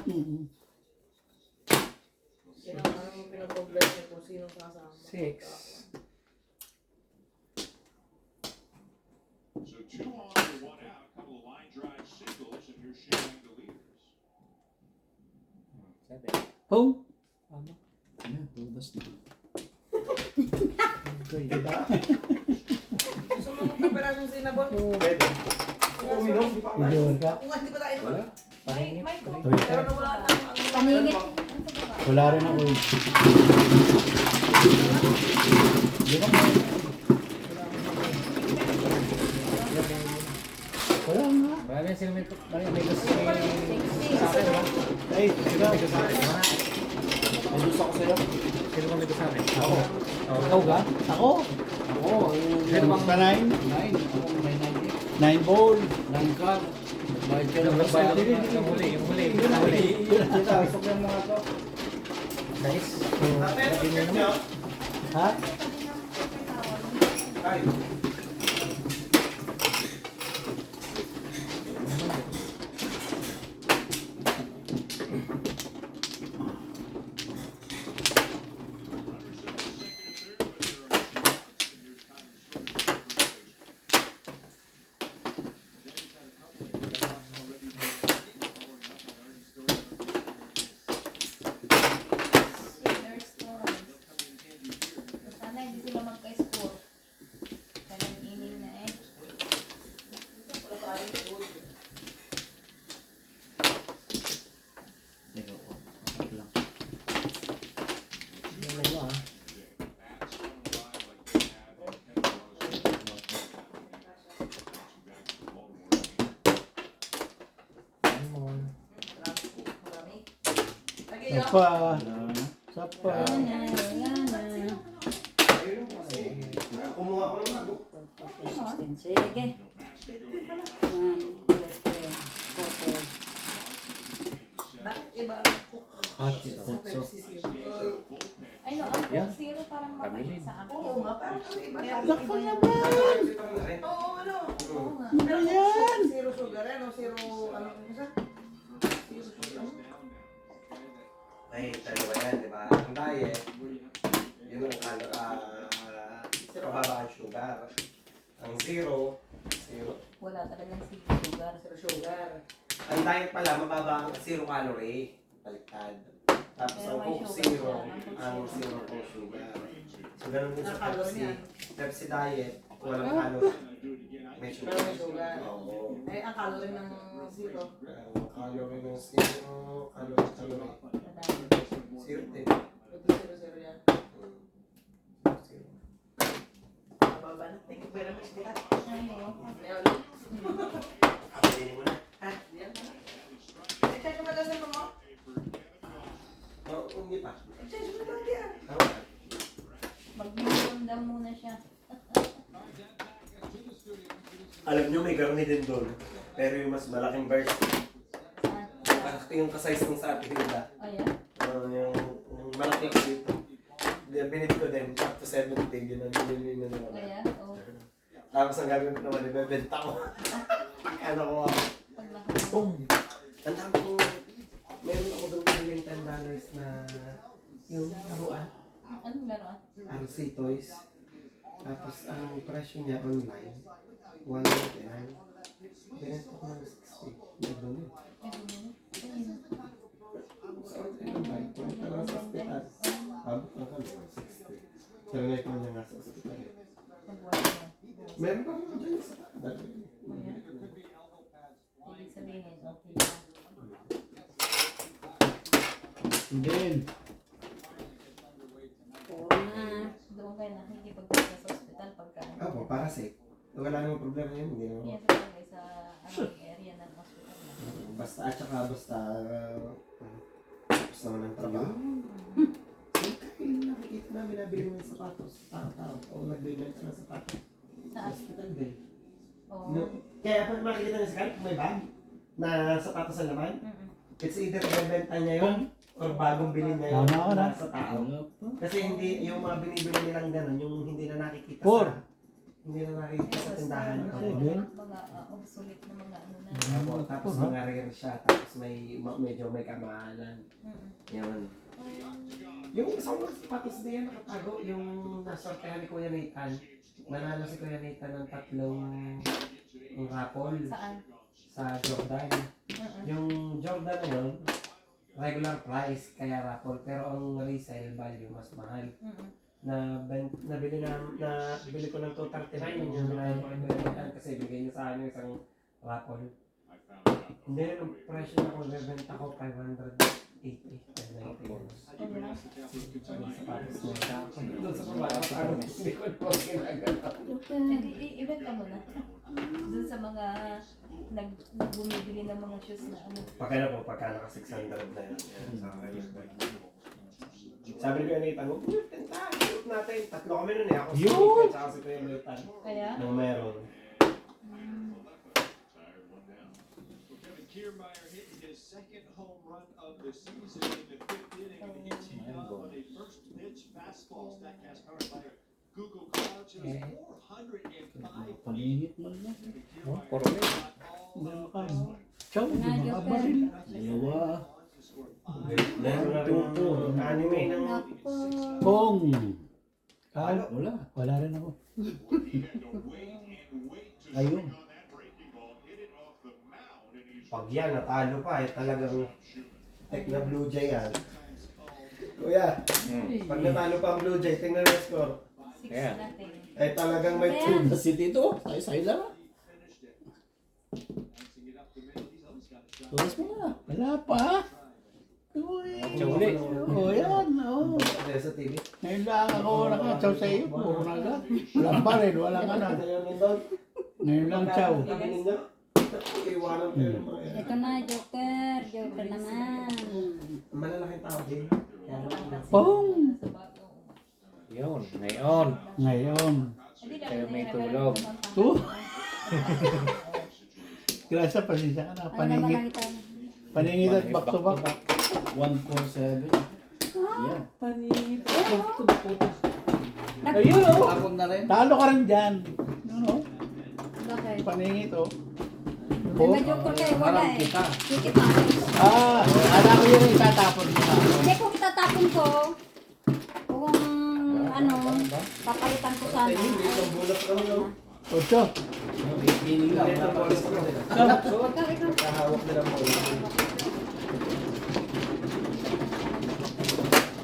S4: Mm-hmm.
S6: Yan ang aming pinaproblema niya kung sino sasama.
S3: 6.
S8: So 2 on to 1 out, a couple of line drive singles, and you're sharing the leaders.
S3: 7.
S4: Home.
S3: Ano?
S4: Ayan, tubas na. Diba?
S6: Gusto mo magpaperasong sinabon?
S1: Pwede. Uminom, di pa ako.
S4: Hindi ka.
S6: Kung hindi pa tayo naman.
S5: May
S6: Pero nawala na ang
S2: Paningit.
S4: Wala rin ako eh. Di ba? Wala nga.
S7: Marami sila may gusto sa akin, ha?
S4: Ay, ikaw.
S3: May gusto ko sa'yo.
S7: Sino ba may gusto sa akin?
S3: Ako.
S4: Ikaw ka? Ako?
S3: Ako,
S4: Meron bang sa 9?
S3: 9. Ako may
S4: 9 ball.
S3: 9 ka. Bayad ka ng
S7: Bayad
S3: basta.
S7: yung huli.
S3: Kita, gusto ko yung mga to.
S7: Nice.
S1: Ate, ano check nyo?
S4: Ha?
S1: Ay.
S5: Sana hindi sila magka-score. Kanang ining na eh.
S7: Ano mo, ha?
S6: Lagi yun.
S4: Sapa. Sapa.
S1: Ayun kasi. Kumuha ko ng bago.
S2: Sige. 1, 2, 3, 4.
S6: Iba.
S5: Ay no, ang Coke Zero parang mabait sa akin.
S6: Oo nga, parang iba.
S4: Naku naman.
S6: Oo, ano?
S5: Oo nga.
S6: Pero
S4: Ayan.
S6: zero sugar, ano? Zero, ano? Isa? Zero sugar.
S1: Ay, dalawa yan, di ba? Ang diet, yun ang mababa ang sugar. Ang zero,
S5: Wala talagang sugar.
S6: Zero sugar.
S1: ang diet pala, mababa ang 0 calorie. Baliktad. Tapos
S5: Pero
S1: ang
S5: may
S1: Coke
S5: sugar
S1: Zero,
S5: siya,
S1: ang
S5: ang Coke
S1: 0 po sugar. So, ganun din sa
S6: Ang calorie
S1: Pepsi.
S6: niyan.
S1: Pepsi diet, walang calorie. May sugar.
S6: Pero may sugar.
S1: Oo.
S6: Eh, ang calorie ng zero.
S1: Ang calorie ng zero, calorie. Zero din.
S6: Zero, zero yan.
S1: Zero.
S6: Mababa na. Thank you very much, Dita.
S5: Ay, oo.
S6: Ngayon.
S1: Pili mo na.
S6: Ha? Yan na. I-check mo na sa mo.
S1: Oo, hindi pa.
S6: I-check mo lang yan.
S5: Mag-minimum muna siya.
S1: Alam nyo, may garni din doon. Pero yung mas malaking version. Yung kasize ng sa ating nila.
S5: Ayan.
S1: Yung malaki ako dito. Binit ko din, up to 70, yun ang nililin na naman.
S5: Ayan. Oo.
S1: Tapos ang gagawin ko naman, ibebenta ko. Ano ko ako.
S5: Pag nakita.
S1: Boom! Ang dami ko, meron ako doon bilhin $10 na yung laruan.
S5: Anong laruan?
S1: RC Toys. Tapos ang presyo niya online, 199. Binenta ko ng 60. Nagdoon yun. Sa online ang bike, punta lang sa hospital. Abot lang kami, 60. Pero ko niya nga sa hospital. Meron pa rin dyan sa dati.
S5: Ibig sabihin, okay na.
S4: Din.
S2: Puro na.
S5: Doon kayo nakikipagpunta sa ospital pagka
S1: Ako, para safe. Wala namang problema yun. Hindi naman.
S5: Yan sa bagay sa area ng hospital.
S1: Basta, at saka basta, tapos naman ang trabaho. Yung nakikita namin, nabili mo yung sapatos. Tao-tao. O nagbibenta ng sapatos.
S5: Saan?
S1: Hospital din.
S5: Oo.
S1: No. Kaya pag makikita niya sa kanil, kung may bag na sapatos ang laman, it's either ibebenta niya yun or bagong bilhin niya yun
S4: Tama ka na.
S1: sa tao. Kasi hindi, yung mga binibili nilang gano'n, yung hindi na nakikita
S4: Four.
S1: sa, hindi na nakikita sa tindahan.
S4: Sige.
S5: Mga obsolete na mga ano na.
S1: Tapos mga rare siya, tapos medyo may kamahalan. Yun. Yung isang mga sapatos na yan nakatago, yung nasortehan ni Kuya Nathan. Nanalo si Kuya Nathan ng 3 raffle
S5: Saan?
S1: sa Jordan. Yung Jordan na yun, regular price kaya raffle, pero ang resale value mas mahal. nabili ko ng 239 yun yung binayad ko kay Kuya kasi bigay niya sa akin yung isang raffle.
S8: I found out.
S1: Hindi, ang presyo na kung bebenta ko 580. 590. Sapatos mo sa akin. Doon sa pabata, ano, hindi ko po ginagalaw.
S5: Ibenta mo na. Doon sa mga nagbumibili ng mga shoes na ano.
S1: Pakailan po, pagka naka 600 na yan. Yan, sa akin yung bag. Sabi ni Kuya Nathan, huwag mo tenta, shoot natin. Tatlo kami nun eh. Ako si Kuya, tsaka si Kuya Nathan.
S5: Kaya?
S1: Nang meron.
S8: Tired one down. Well, Kevin Kiermaier hitting his second home run of the season in the fifth inning, and he teed up on a first pitch fastball. Statcast powered by Google Cloud shows 405
S3: Paningit mo na.
S8: Kevin
S7: Oh,
S8: Kiermaier
S7: puro
S8: got all
S4: Meron
S8: of
S4: ka.
S8: this one.
S4: Chow, di
S2: Na,
S4: ba
S2: Joker.
S4: kabaril?
S3: Dalawa.
S8: To score 5.
S1: Meron na rin yung anime ng...
S2: Ako.
S4: Kong. Ah,
S3: Wala.
S4: wala rin ako.
S8: He had to wait and wait to
S3: Ayun.
S8: swing on that breaking ball, hit it off the mound, and he's
S1: Pag yan, natalo pa eh. Talagang tek na Blue Jay yan. Kuya, pag natalo pa ang Blue Jay, tingnan mo yung score.
S5: 6
S7: Yeah.
S5: natin.
S1: Ay talagang may
S2: Ayan.
S3: Na si Tito. Say lang. Tulas mo na.
S4: Wala pa. Uy.
S7: Chow-ulit.
S4: Oh, yan. Oh.
S1: Hindi, sa TV.
S4: Ngayon lang ako nakachaw sa iyo. Puro na agad. Walang baril, walang ano.
S1: Ngayon din doon.
S4: Ngayon lang chow.
S1: Kami ninyo. Iwanan ko yung mga yan.
S2: Ito na, Joker. Joker naman.
S1: Malalaking tao din.
S4: Pong.
S5: Sa bago.
S7: Yun, ngayon.
S4: Ngayon.
S5: Hindi na
S7: Kayo may
S5: nila
S7: tulog.
S4: Oh. Grasa, pasensya ka na.
S2: Ano naman
S4: Paningit.
S2: ang ito?
S4: Paningit at back to back.
S3: 147. Yan.
S7: Ayun oh!
S3: Tapon na rin.
S4: Talo ka rin dyan. Ano?
S2: Bakit?
S4: Paningit oh.
S2: May Joker kayo, wala
S3: Harap
S2: eh.
S3: kita.
S2: Sige pa.
S4: Alam ko yung itatapon mo na.
S2: Hindi, kung itatapon ko, kung ano, papalitan ko sana.
S1: Ang bulat kami no.
S4: Ocho.
S3: Piling lang.
S1: Ito po, ito po.
S2: Ikaw.
S1: Kahawak nila po.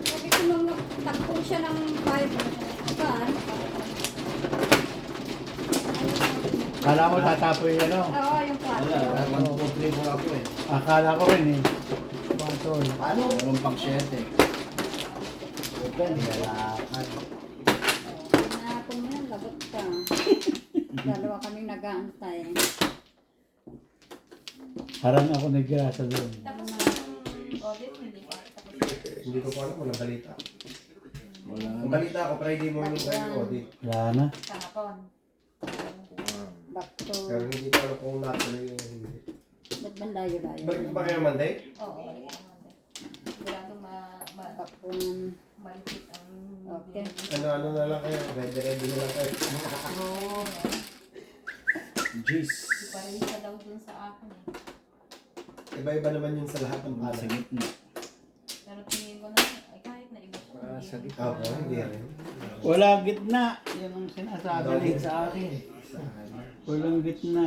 S2: Sabi ko nung tagpo siya ng 5. Saan?
S4: Kala mo tatapoy yung ano.
S2: Oo, yung 4.
S3: Wala. 1, 2, 3, 4 ako eh.
S4: Akala ko rin eh. Pantol.
S3: Ano? Meron pang 7.
S4: Open. Lalakad.
S2: Nakapon mo yan, lagot ka. Dalawa kaming nag-aantay.
S4: Parang ako nag-grasa doon.
S5: Tapos yung audit, hindi pa. Tapos
S1: Hindi ko pa alam, walang balita.
S3: Wala.
S1: Ang balita ko, Friday morning tayo audit.
S4: Wala na.
S5: kahapon.
S2: Back to,
S1: Pero hindi ko alam kung natuloy yung hindi.
S2: ba't ba layo-layo?
S1: Balik pa kayo Monday?
S5: Oo, sigurado
S2: Back to ng,
S5: malipit ang
S2: okay.
S1: Ano na lang kayo, ready na lang kayo.
S5: Oo.
S3: Jeez.
S5: Parang isa daw dun sa akin eh.
S1: Iba-iba naman yun sa lahat ng
S3: Sa
S1: pala.
S3: gitna.
S5: Pero tingin ko na, ay kahit na iba siya.
S7: Sa
S5: hindi.
S7: gitna.
S1: Opo, hindi rin.
S4: Wala gitna. Yan ang sinasabi.
S1: Dahil
S3: Sa akin.
S4: Walang gitna.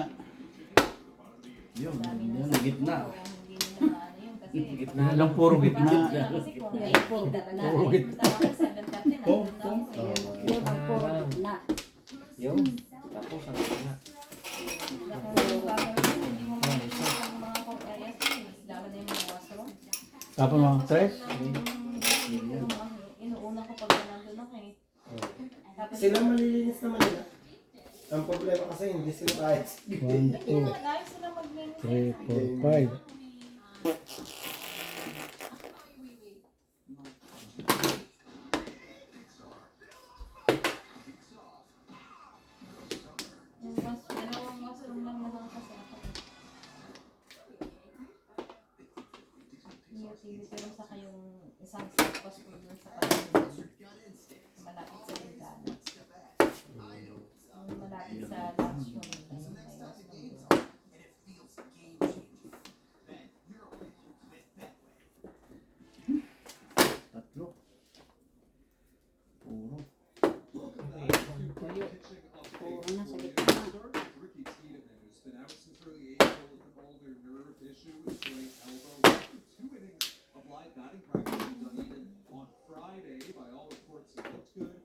S3: Yun.
S5: Sabi
S3: Yun.
S5: na
S3: Gitna.
S5: kung hindi nila ano yun kasi
S7: Gitna.
S4: Walang puro gitna.
S5: kasi kung ay
S2: Puro gitna.
S4: Puro gitna.
S3: Oh,
S2: Yung ang puro gitna.
S7: Yun. Tapos ang gitna.
S5: Hindi mo mabilis ang mga core areas lalo na yung mga washroom.
S4: Tapos mga tres.
S5: Inuuna ko pag nandun ako eh. Tapos
S1: Sila malilinis naman nila. Ang problema kasi hindi sila kahit.
S4: 1, 2,
S5: Ayos sila maglinis.
S4: 3, 4, 5.
S5: Dalawang washroom lang naman kasi ako. Yung TV pero saka yung isang stepos ko dun sa pagkakas. Malapit sa bintana. Yung malapit sa lunchroom. May washroom doon.
S3: Tatlo. Puro.
S2: Puro na sa gitna.
S9: Ricky Tiedemann, who's been out since early April with an older nerve issue, sprained elbow. 2 innings of live batting practice was done even on Friday. By all reports, he looked good.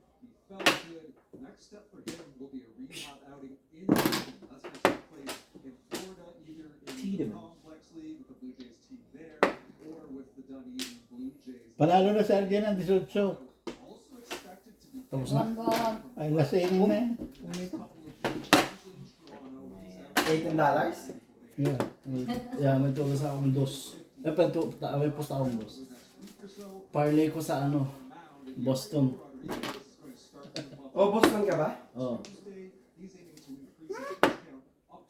S4: Panalo na si Argentina, 18.
S3: Tapos na.
S2: Buwan-buwan.
S4: Ay, last inning na yan.
S1: $18?
S4: Yeah.
S3: Yeah, may tulos akong dos. May posta akong dos. Parlay ko sa ano, Boston.
S1: O, Boston ka ba?
S3: Oh.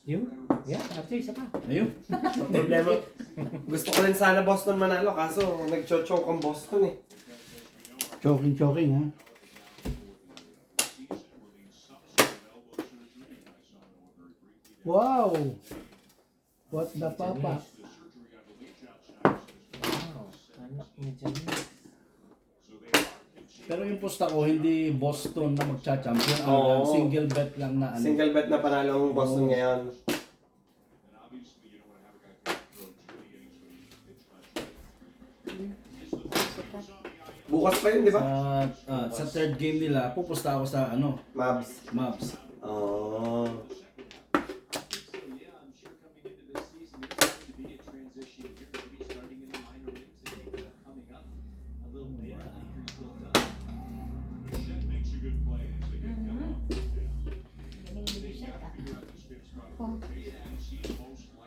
S7: Yun? Yeah, Archie, isa pa.
S3: Ayun.
S1: Problema. Gusto ko rin sana Boston manalo, kaso nag-choke ang Boston eh.
S4: Choking, ha? Wow! What the papa?
S7: Wow, anak ni Janice.
S3: Pero yung posta ko, hindi Boston na magcha-champion.
S1: Oo.
S3: Single bet lang na ano.
S1: Single bet na panalo ang Boston ngayon. Bukas pa yun, di ba?
S3: Sa third game nila, pupusta ako sa ano,
S1: Mavs.
S3: Mavs.
S1: Oh.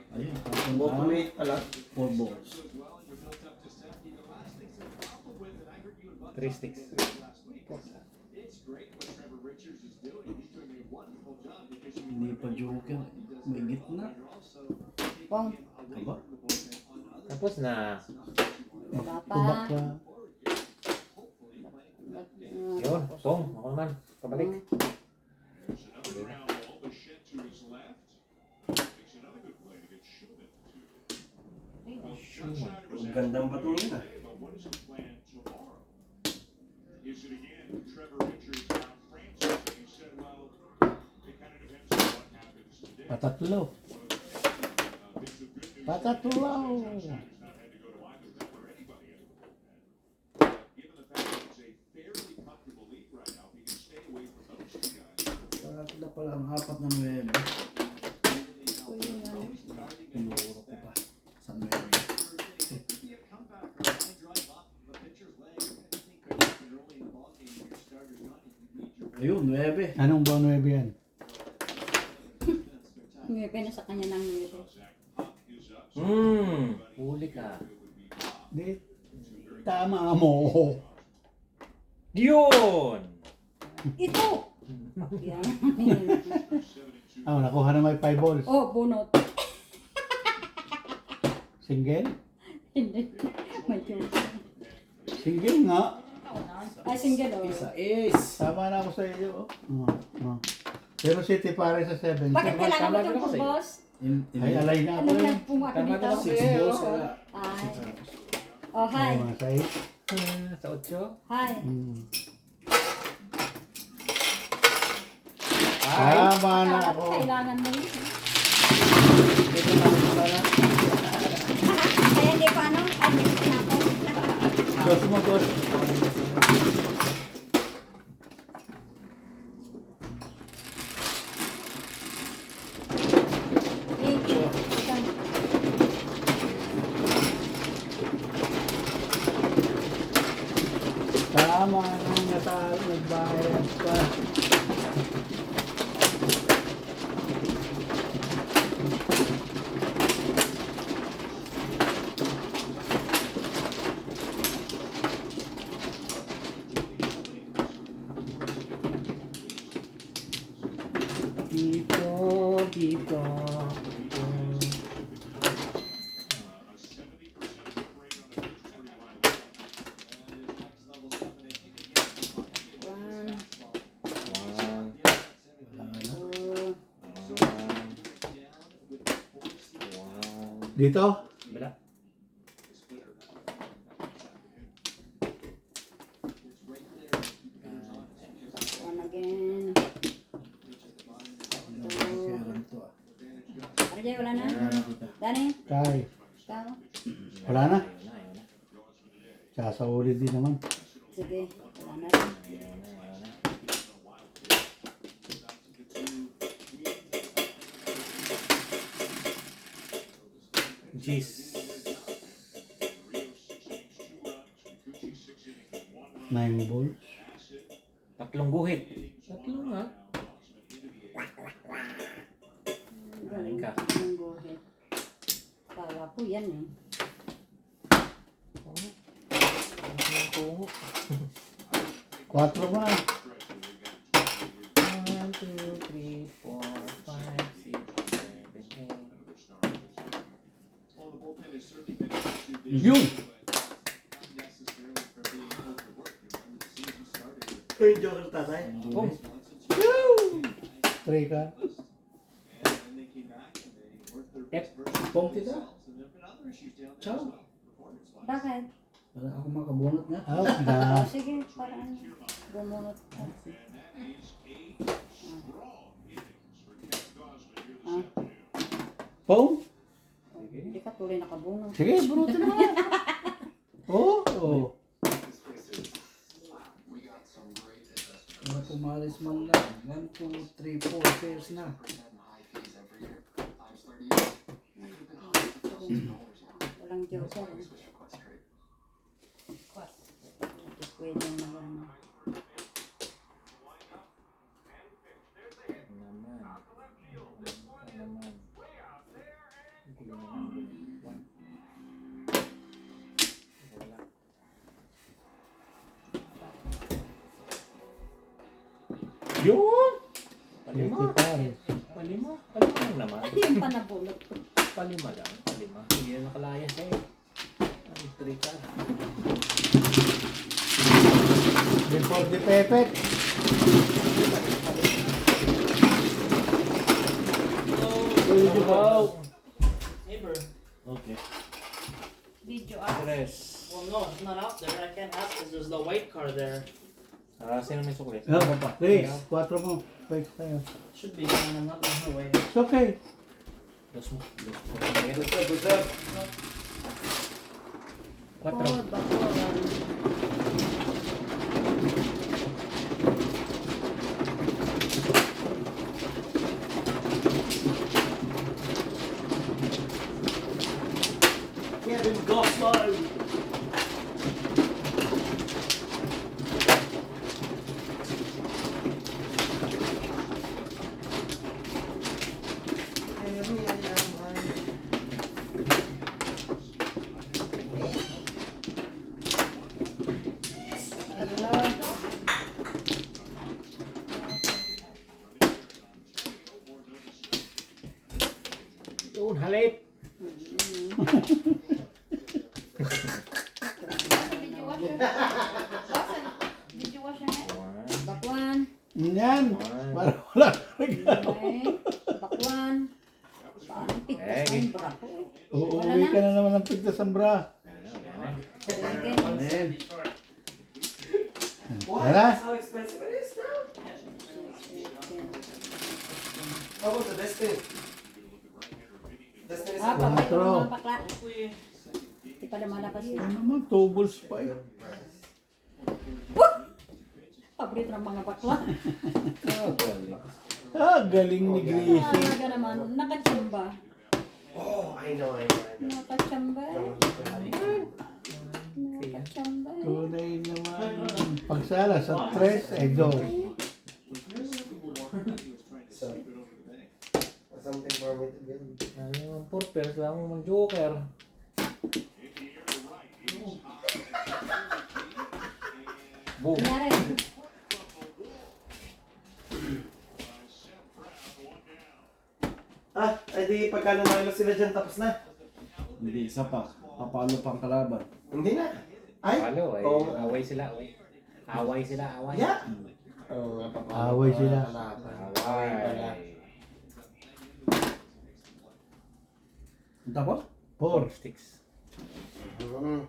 S3: Ayun, tapos
S1: Ultimate pala.
S3: 4 balls.
S7: 3 sticks.
S3: Hindi pa joker. May gitna.
S2: Pong.
S3: Aba?
S7: Tapos na.
S2: Wala pa.
S4: Tubak pa.
S7: Yun, Pong, ako naman. Pabalik.
S1: Ang gandang bato yun ah.
S4: Patatlo. Patatlo.
S3: Wala pala ang 4 na 9. Tinuro ko pa. Sa 9. Ayun, 9.
S4: Anong buwan 9 yan?
S2: Nguyepe na sa kanya ng nguyepe.
S7: Huli ka.
S4: Di, tama mo.
S7: Yun!
S2: Ito! Yan.
S4: Nakuha na may 5 balls.
S2: Oh, bunot.
S4: Single?
S2: Hindi. May joke.
S4: Single nga.
S2: Ay, single oh.
S3: Isa ace.
S4: Tama na ako sa iyo. Pero City pare sa 7.
S2: Bakit kailangan mo
S7: Tama
S2: itong
S7: din ako sa'yo.
S2: boss?
S4: Ay, alay na ako
S2: Ano
S4: eh.
S2: nagpunga ka
S7: Tama
S2: dito?
S7: din ako
S3: 6 balls wala.
S2: Ay. Oh, hi.
S4: Sa 8.
S7: Sa 8.
S2: Hi.
S4: Tama na ako.
S2: Kailangan mo yun.
S3: Dito na ako sana.
S2: Kaya hindi ko ano? Ay, hindi ko na ako.
S4: Dos mo, dos. Tama na nagbayad pa.
S7: Dito.
S2: One,
S7: One.
S2: two,
S7: One.
S4: Dito?
S7: Bila.
S2: one again.
S3: Meron to ah.
S2: RJ, wala na? Dani?
S4: Kay.
S2: Ikaw?
S4: Wala na?
S7: Ayun na, ayun na.
S4: Sasauli din naman.
S2: Sige, wala na rin.
S7: Ayun na, ayun na. Jeez.
S4: 9 balls.
S7: Tatlong guhit. Tatlong nga.
S2: Galing
S7: ka.
S2: ng guhit. Kala ko yan eh.
S7: Tatlong tungo.
S4: 4 ba?
S7: 1, 2, 3, 4, 5, 6, 7, 8.
S8: Well, the bullpen has certainly been an issue this
S4: Yun!
S8: year, but not necessarily from being overworked. You remember the season started with
S1: Yung joker tatay.
S7: Boom.
S8: Swanson,
S4: 3 ka.
S8: and then they came back and they worked their best version of
S7: Bong kita.
S8: themselves. And there have been other issues down there
S7: Ciao.
S8: as well, performance-wise.
S2: Bakit?
S3: Para ako makabunot nga.
S4: Out na.
S2: Sige, parang bumunot ka. Ah,
S4: Pong?
S2: hindi ka tuloy nakabunot.
S4: Sige, bunutin mo. Oo. Oh.
S3: Para pumalis man lang. 1, 2, 3, 4 pairs na.
S2: Walang joker. Hindi pwede naman.
S3: Yun!
S7: Palima.
S4: Ito pare.
S7: Palima. Palima lang naman.
S2: Yung pa nabunot ko.
S7: Palima lang. Palima. Hindi na nakalaya sa'yo. Ang 3 ka.
S4: Before the pepet.
S7: Wow! Neighbor.
S3: Okay.
S2: Video
S7: Tres.
S10: Well, no, it's not out there. I can't ask because there's the white car there.
S7: Sino may sukli?
S4: Please, 4 mo. Wait tayo.
S10: Should be fine. I'm not in her way.
S4: It's okay.
S7: Dos mo.
S2: Oh,
S7: 4.
S2: bakuran.
S1: Kevin Goffman!
S7: Yun, halip.
S5: Did you wash your Watson, did you wash your hands?
S7: 1.
S2: Bakwan.
S4: Yan. Para wala regalo.
S2: Okay. Bakwan. Parang pigtas
S7: Eh,
S2: ng bra ko.
S4: Uuwi ka na naman ng pigtas ng bra.
S2: Sige.
S4: Ayan.
S1: What?
S4: Tara.
S1: That's how expensive it is now? How about the Destin? Destin is
S2: Ah, paborito
S4: Quatro.
S2: ng mga bakla. Hindi pa lumalabas yun.
S4: Ano naman, 2 balls pa eh.
S2: Paborito ng mga bakla.
S4: Ah, galing ni Gracie.
S2: Talaga naman. Nakachamba.
S1: Oh, I know, I know, I know.
S2: Nakachamba. Nakachamba.
S4: Tunay naman. Pagsala sa 3 ay 2.
S1: So, something for me to build.
S7: Ano, 4 pairs lang mo mag-joker. Boom.
S2: Kunyari.
S1: Ah, edi pagka nanalo sila dyan, tapos na.
S3: Hindi, isa pa. Papalo pang kalaban.
S1: Hindi na. Ay,
S7: Palo, ay.
S1: oo.
S7: Away sila, away. Away sila, away.
S1: Yeah. Oo, nga, papalo.
S4: Away sila.
S1: Away pala.
S3: Ang tapo?
S4: 4.
S7: Sticks.
S1: Mm.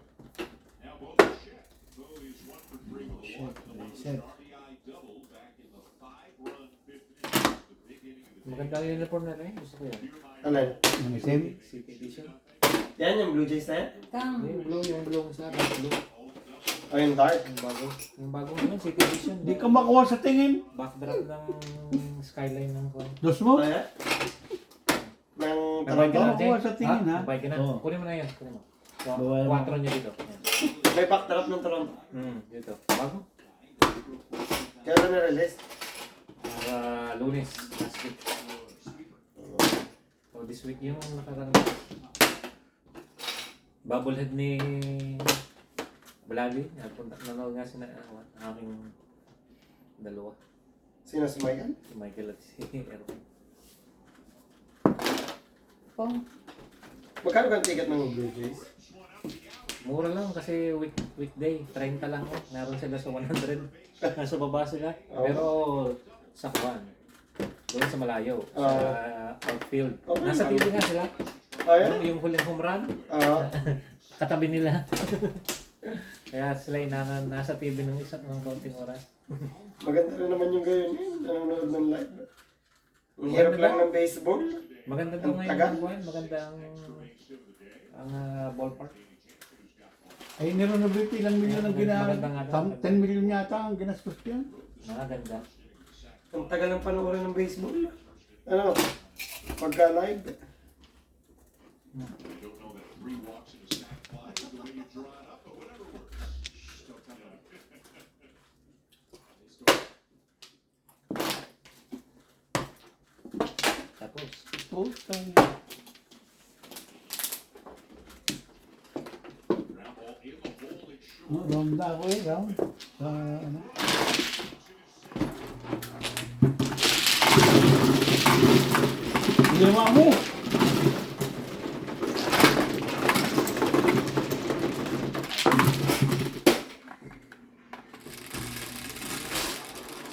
S3: Set.
S7: Maganda yung uniform na rin. Gusto ko yan.
S1: Ano?
S4: Ang isim.
S7: City edition.
S1: Yan yung Blue Jays na yan?
S2: Kang.
S7: Yung blue sa akin. Blue.
S1: O yung dark?
S7: Yung bago. Yung bago naman, City edition.
S4: Di ka makuha sa tingin.
S7: Backdrop ng skyline ng ko.
S4: Dos mo.
S1: O yan? Ng
S7: Nabay ka
S1: Toronto?
S7: na, Jay?
S4: Makuha sa tingin ha.
S7: Nabay ka na.
S3: Oo.
S7: Kunin mo na yan. Kunin mo.
S3: Babae mo.
S10: 4 nyo dito. Yan.
S1: May backdrop ng Toronto.
S10: Dito. Bago?
S1: Kailan na-release?
S10: Lunes. Last week. So this week yung nakarang bubblehead ni Balagi. Nanood nga sila aking dalawa.
S1: Sino si Michael?
S10: Si Michael at si Erwin.
S2: Pong.
S1: Magkano ba ang ticket ng Blue Jays?
S10: Mura lang kasi weekday, 30 lang. Naroon sila sa 100. Nasa baba sila. Pero sa Juan. Doon sa malayo. Sa outfield.
S1: Okay.
S10: Nasa TV nga sila.
S1: Ayan?
S10: Yung huling home run. Katabi nila. Kaya sila nasa TV ng ng konting oras.
S1: Maganda rin naman yung gayon yun. Nanonood ng live. Ang hirap lang ng baseball.
S10: Maganda daw
S1: Ang
S10: ngayon
S1: tagal.
S10: ang Juan. Maganda ang ballpark.
S4: Ay, nirenovate ilang milyon ang
S10: Maganda nga daw.
S4: 10 milyon yata ang ginastos yan.
S10: Maganda.
S1: Ang tagal ng panoorin ng baseball. Ano? Pagka live.
S10: Tapos.
S4: Ronda ako eh, round. Sa ano? Lima mo!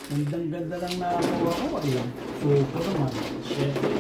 S4: Gandang-ganda lang nakakuha ko. Ayan, super naman.
S3: Siyempre.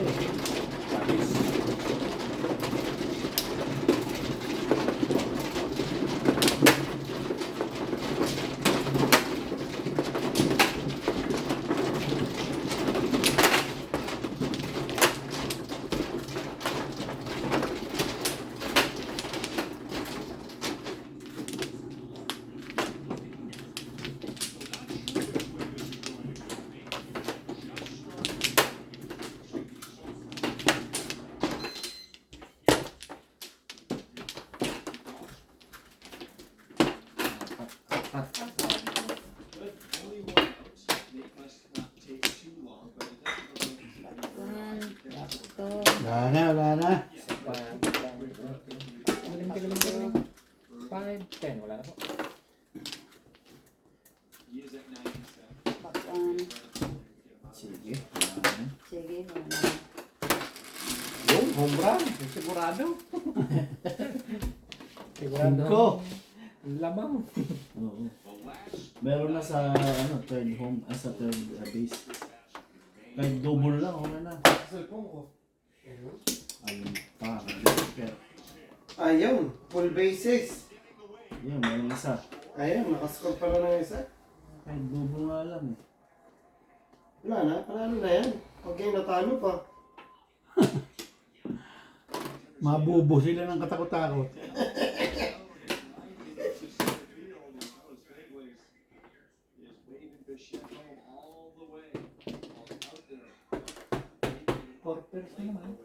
S4: Wala na.
S10: 5-10. Wala na po.
S2: Bakwan.
S3: Sige.
S2: Sige, wala.
S10: Yung home run. Sigurado. Sigurado.
S3: Ko.
S10: Lamang.
S3: Oo. Meron na sa third home, sa third base. Kahit double lang, wala na. Ayun pa. Pero,
S1: Ayun. Full bases.
S3: yun, meron isa.
S1: Ayun. Nakascore pala ng isa.
S3: Kahit double nga lang eh.
S1: Wala na. Panalo na yan. Huwag kayong natalo pa.
S4: Mabubo sila ng katakot-takot.
S10: Porters na naman.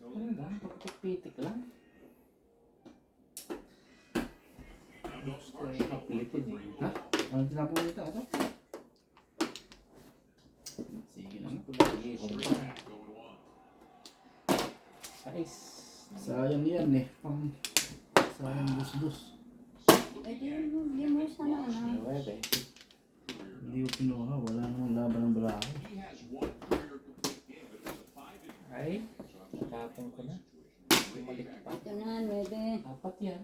S10: Ano lang? Pagpitik lang. Gusto ay kapitin eh. Ha?
S3: Ano tinapong nito? Ito? Sige lang.
S10: Lagi home run. Size.
S3: Sayang yan eh. Sayang dus-dus.
S2: Eh, di mo sana ano.
S10: 9.
S3: Hindi ko pinuha. Wala namang laban ng Bravo.
S10: Ay, natapong ko na. Bumalik pa.
S2: Ito na, 9.
S10: 4 yan.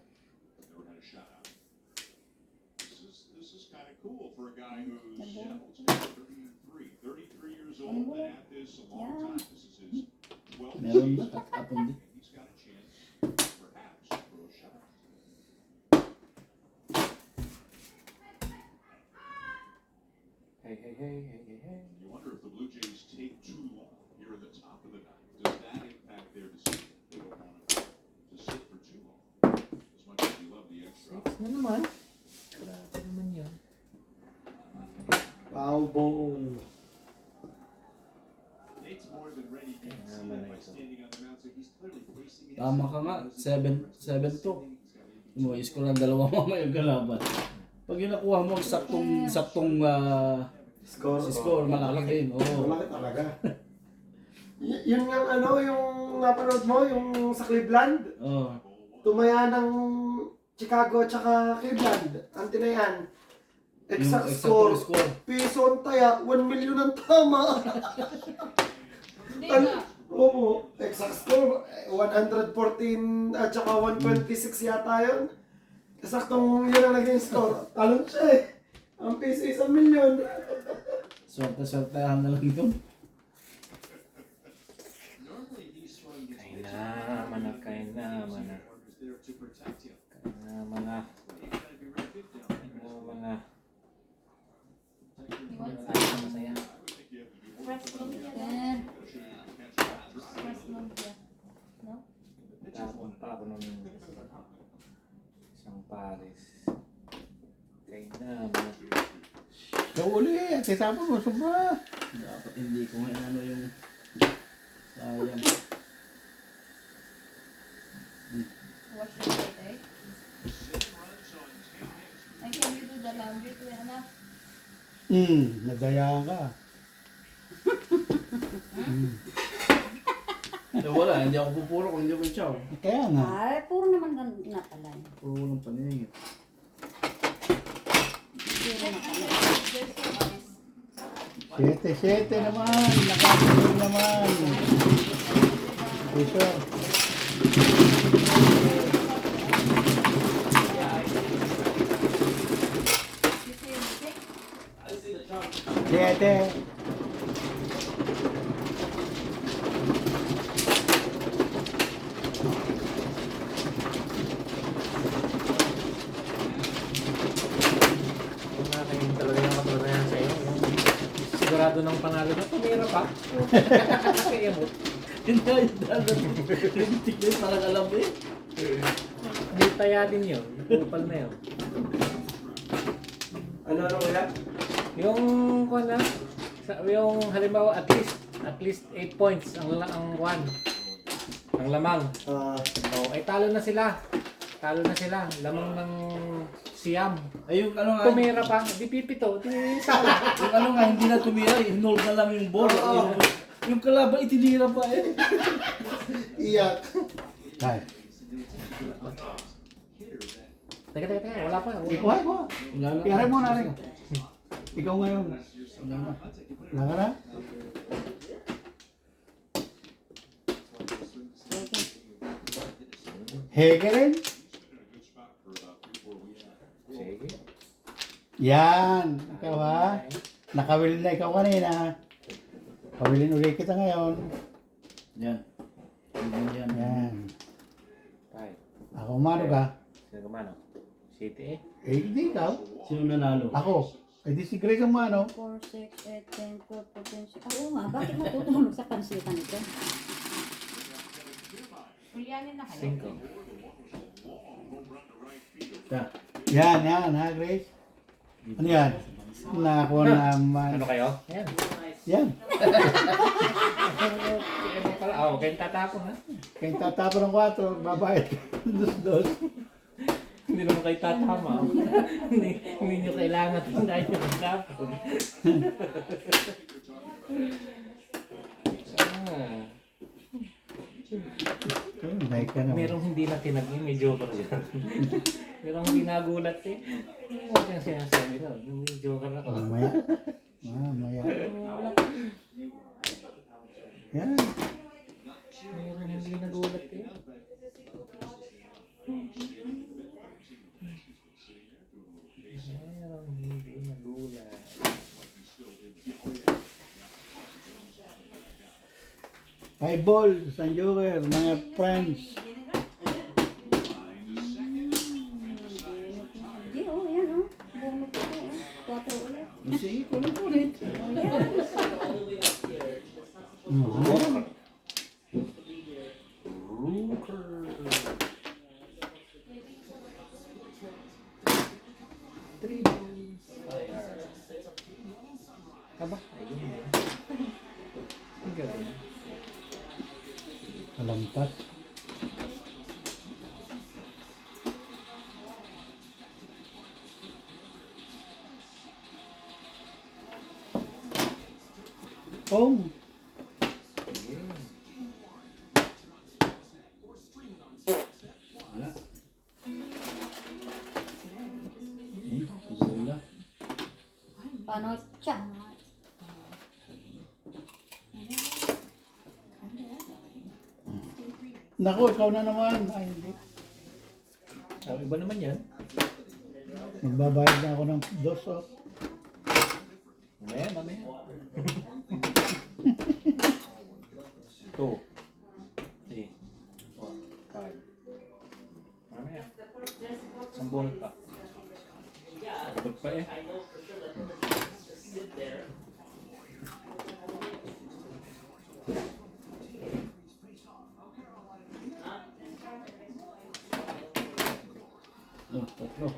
S8: This is kind of cool for a guy who's 33 years old and at this a long time. This is his 12th
S3: Meron
S8: season.
S3: ba? Tapon din.
S8: He's got a chance, perhaps, for a shot.
S10: Hey, hey, hey, hey, hey, hey.
S8: You wonder if the Blue Jays take too long here at the top of the ninth. Does that impact their decision? They don't want to sit for too long. As much as you love the extra.
S10: 6 na naman. Grabe naman yun.
S1: Wow, boom.
S8: Nate's more than ready to
S10: Yeah,
S8: see
S10: man,
S8: by
S10: nice.
S8: standing on the mound, so he's clearly facing it.
S3: Tama ka nga, 7-2. Mo, score ng dalawa mamaya yung kalaban. Pag yung nakuha mo, saktong score, malaki din. Oo.
S1: Malaki talaga. Yun yung ano, yung napanood mo, yung sa Cleveland.
S3: Oo.
S1: Tumaya ng Chicago tsaka Cleveland. Antay na yan. Exact score. Piso ang taya, 1 million ang tama.
S2: Hindi nga.
S1: Oo, exact score. 114 at saka 126 yata yun. Saktong yun ang naging score. Talon siya eh. Ang piso 1 million.
S3: Swerte-swertehan na lang yun.
S10: Kainamana. Masaya.
S2: Fresh lumpia. Fresh lumpia. No?
S10: Tapon pa ako ng isang pares. Kainamana.
S4: Sa uli, tisapon mo, sobra.
S3: Dapat hindi ko nga ano yung sayang.
S2: Wash the plate, eh? And can you do the laundry to anak?
S4: Nadayaan ka.
S3: Wala, hindi ako pupuro kung hindi ko chow.
S4: Kaya nga.
S2: Ay, puro naman na pala.
S3: Puro walang paniningit.
S2: Puro na pala. There's some ice.
S4: 7-7 naman. Nakatuloy naman. Piso.
S2: You see anything?
S4: 7.
S10: Kung nakain talaga yung katulayan sa iyo, sigurado ng panalo na, tumira pa. Kaya mo.
S3: Hindi ay dalat. Lintik na yun, parang alam eh.
S10: Hindi taya din yun. Kupal na yun.
S1: Ano kaya?
S10: Yung kung na, yung halimbawa at least 8 points ang one. Ang lamang. Oh, ay talo na sila. Lamang ng siyam.
S3: Ay yung ano nga,
S10: Tumira pa, di pipito, di sala.
S3: yung ano nga, hindi na tumira, hinold na lang yung ball. Yung kalaban, itinira pa eh.
S1: Iyak.
S4: Ay.
S10: Teka, wala pa.
S4: Ikuha mo.
S3: Wala na.
S4: Iyaray mo na rin. Ikaw ngayon.
S3: Wala na.
S4: Wala ka na? Hegelen?
S10: Sige.
S4: Yan. Ikaw ha? Nakawili na ikaw kanina. Kawilin ulit kita ngayon.
S3: Yan. Yan.
S4: Yan.
S10: Five.
S4: Ako umano ka?
S10: Sino kumano? City eh.
S4: Eh, hindi ikaw.
S3: Sino nanalo?
S4: Ako. Eh, di si Grace ang umano.
S2: 4, 6, 8, 10, 12, 14. Oo nga, bakit matutulog sa pansitan ito? Ulyanin na kayo.
S10: Cinco.
S4: Yan, ha Grace? Ano yan? Nakakuha naman.
S10: Ano kayo? Ayan.
S4: Yan.
S10: Ano pala? Oh, kayong tatapon ha?
S4: Kaya tatapon ng 4, babayad ka. Dos.
S10: Hindi naman kayo tatama. Hindi nyo kailangan dahil nyo magtapon.
S4: May ka naman.
S10: Merong hindi na tinagin, may joker dyan. Merong hindi nagulat eh. Huwag yung sinasabi ko, may joker ako.
S4: Mamaya. Mamaya. Yan.
S10: Merong hindi nagulat eh. Merong hindi nagulat.
S4: Hi, Ball, San Joker, mga friends.
S2: Hindi, oh, yan, oh. Bumot ito, oh. 4 ulit.
S3: Sige, kulit.
S4: Meron.
S10: Aba, ayun. Ang galing.
S4: Kalampas. Home. Wala. Wala.
S2: Paano siya?
S4: Naku, ikaw na naman. Ay, hindi.
S10: Iba naman yan.
S4: Magbabayad na ako ng dos. Oh.
S10: Mamaya, mamaya. 2, 3, 4, 5. Mamaya. Isang bunot pa. Sabot pa eh.
S4: Oh, tatlo.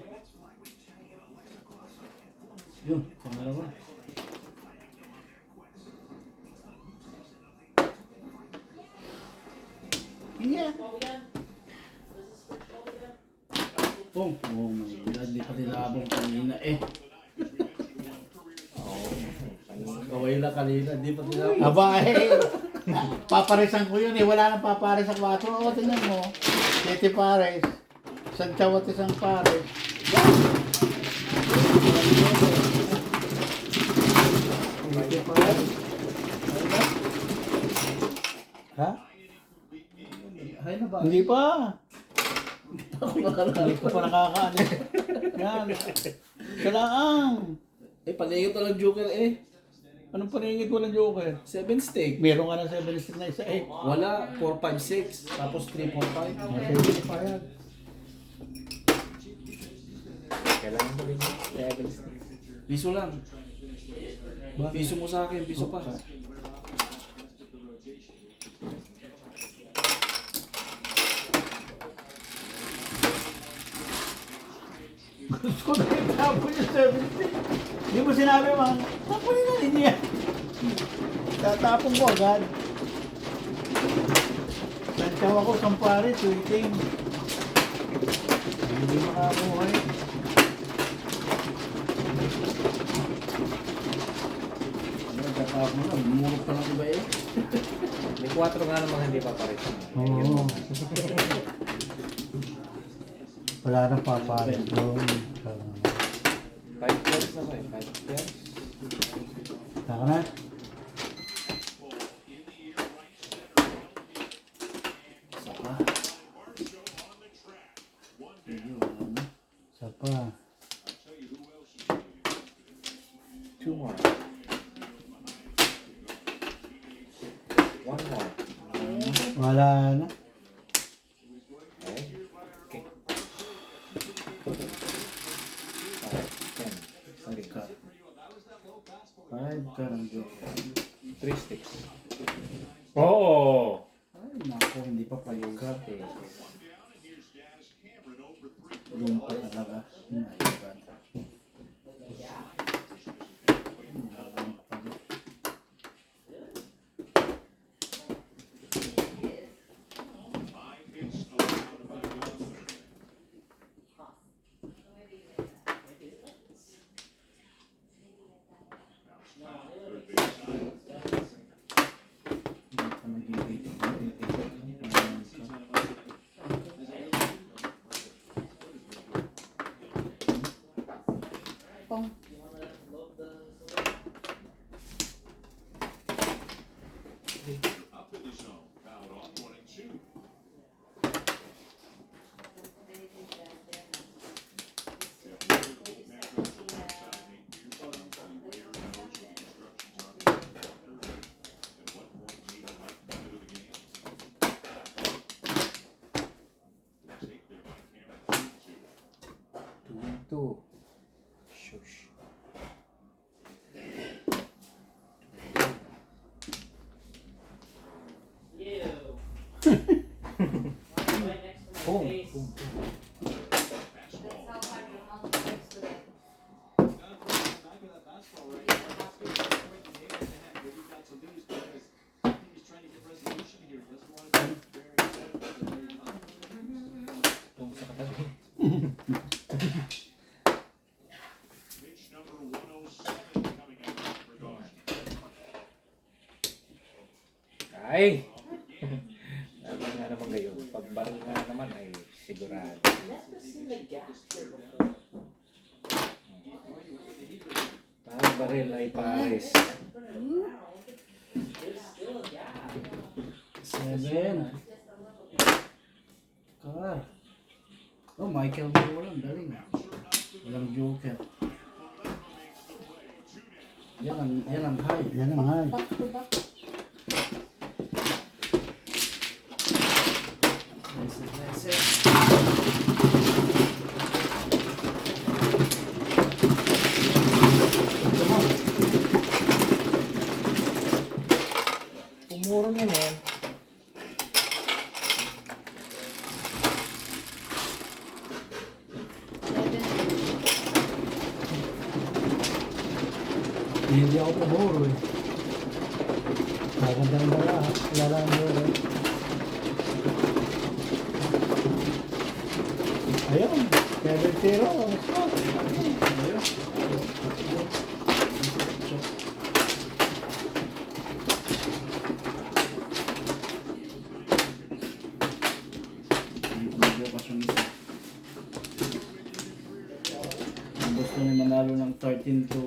S4: Yun, pangalawa. Yeah. Oh my God, di pa tinabong kanina eh.
S3: Kaway na kanina, di pa tinapos.
S4: Aba eh. Paparisan ko yun eh. Wala nang papares sa 4. O, tingnan mo. 7 pares. Isang tsawat isang pares. Ha?
S3: Hay na ba?
S4: Hindi pa.
S3: Hindi
S4: ko pa nakakaano. Yan. Kailangan.
S3: Eh, paningit na lang Joker eh.
S4: Anong paningit ko ng Joker?
S3: 7 stick.
S4: Meron ka ng 7 stick na isa eh.
S3: Wala, 4, 5, 6. Tapos 3, 4, 5.
S4: Sige pa yan.
S10: Kailangan mo rin yung level.
S3: Piso lang. Piso mo sa akin, piso pa.
S4: Gusto ko na itapon yung 7 stick. Hindi mo sinabi man, tapunin na ninyo yan. Tatapon ko agad. Santsaw ako, sampare, tweeting. Hindi makakuha eh.
S3: Nagkatapos mo na, bumurot pa ng iba eh.
S10: May 4 nga namang hindi papares.
S4: Oo. Wala nang papalit doon.
S10: 5 years na ba eh? 5 years?
S4: Saka na?
S3: Isa pa.
S4: Isa pa.
S10: 2 more. 1 more.
S4: Wala na.
S10: Okay. 5, 10.
S3: Ka. 5 ka ng Joker.
S10: 3 sticks. Oh!
S3: Ay, naku, hindi pa payuga. Yung pa talaga. My God.
S2: Pong.
S10: Two. Shush. Boom. Boom. Boom sa katabi. Ay! Sabi nga naman gayon. Pag baril nga naman ay sigurado. Pag baril ay pares.
S3: 7. Car. Oh, Michael Moore lang. Galing. Walang joker. Yan ang high.
S4: Yan ang high.
S2: Back to back.
S3: Nice it.
S10: Pumurong yan eh.
S4: Hindi ako paboro eh. Maganda ng wala. Wala lang buro. Ayun. 7-0.
S3: Medyo pa siyang isa. Ang gusto niya manalo ng 13 to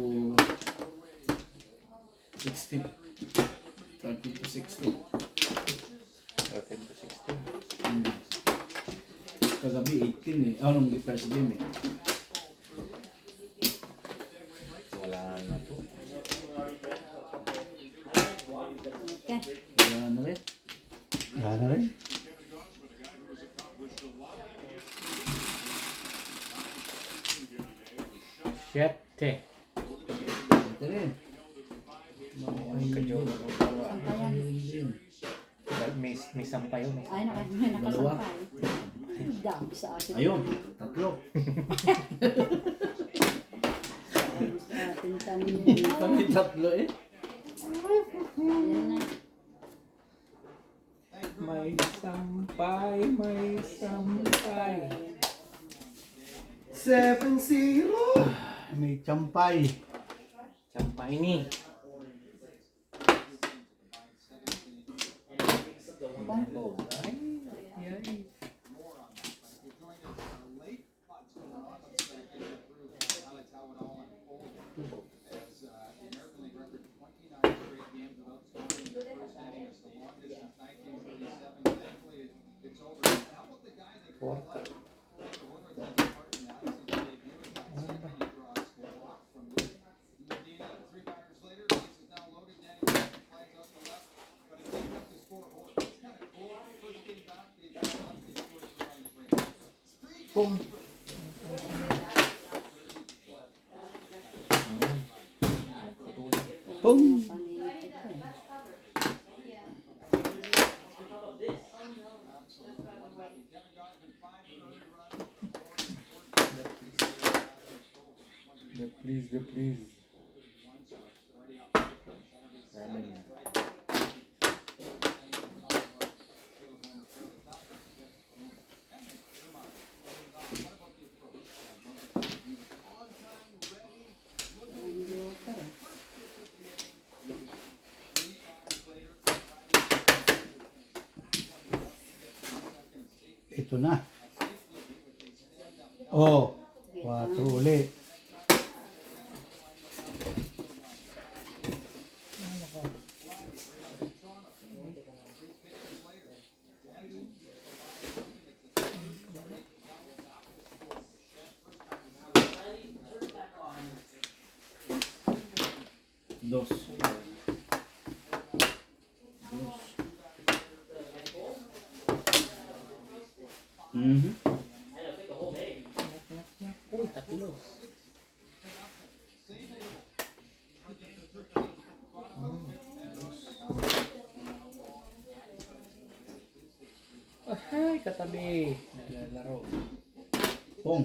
S3: 16. 13 to 16.
S10: 13 to 16.
S3: Kagabi 18 eh. Nung first game eh.
S10: Wala na to.
S2: Okay.
S3: Wala na rin.
S4: Wala na rin.
S10: Siyete.
S3: Ito rin.
S10: Kadyo.
S2: Sampayan.
S10: May sampay yun.
S2: Ay, nakasampay. Dami sa akin.
S3: Ayun. Tatlo.
S2: Dami sa atin kanina.
S3: Kami tatlo eh.
S2: Ayan na.
S10: May sampay, may sampay.
S1: 7-0.
S4: May champay.
S10: Sampay ni. Pum.
S4: Pum.
S10: The please. Ramen.
S4: Ito na. Oh. 4 ulit.
S3: Dos. Mhm.
S10: Uy, tatlo. Ay, katabi. Naglalaro.
S3: Pong.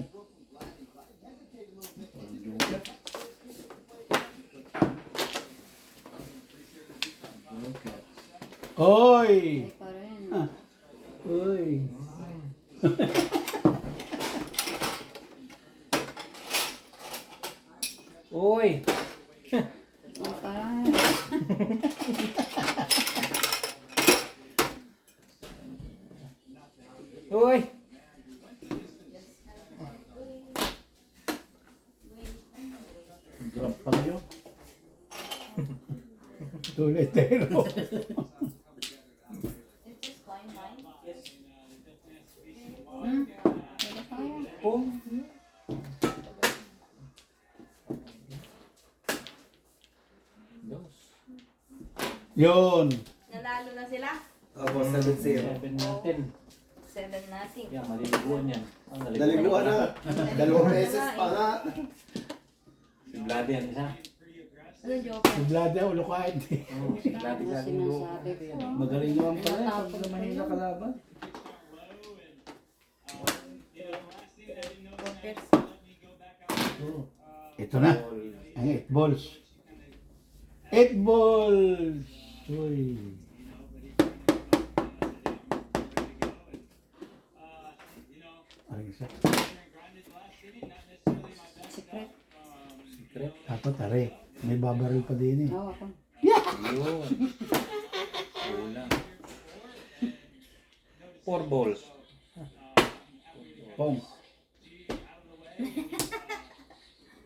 S4: Oy!
S2: Pa rin.
S4: Uy!
S10: Uy!
S2: Pa rin.
S10: Uy!
S4: Grab pala yun. Tuletero.
S5: It's just fine, fine.
S10: Oh. Dos.
S4: Yun.
S6: Nanalo na sila.
S1: Opo, 7-0.
S10: 7 natin.
S6: 7-0.
S10: Yeah, maliliguan yan. Ang
S1: Daliguan na. Dalawang beses pa nga.
S10: Si Vlad yan isa.
S6: Ano joke?
S4: Si Vlad ulo kahit.
S10: Oh, si Vlad
S2: Ano
S10: isa.
S2: sinasabi ko?
S4: Magaling naman pala. Pag mahina kalaban. Ito na. Ang 8 balls. 8 balls! Uy. Aring isa.
S2: Secret.
S10: Secret.
S4: Dapat are. May babaril pa din eh.
S2: Oo, ako.
S10: Yun. Kulang. 4 balls.
S4: Pong.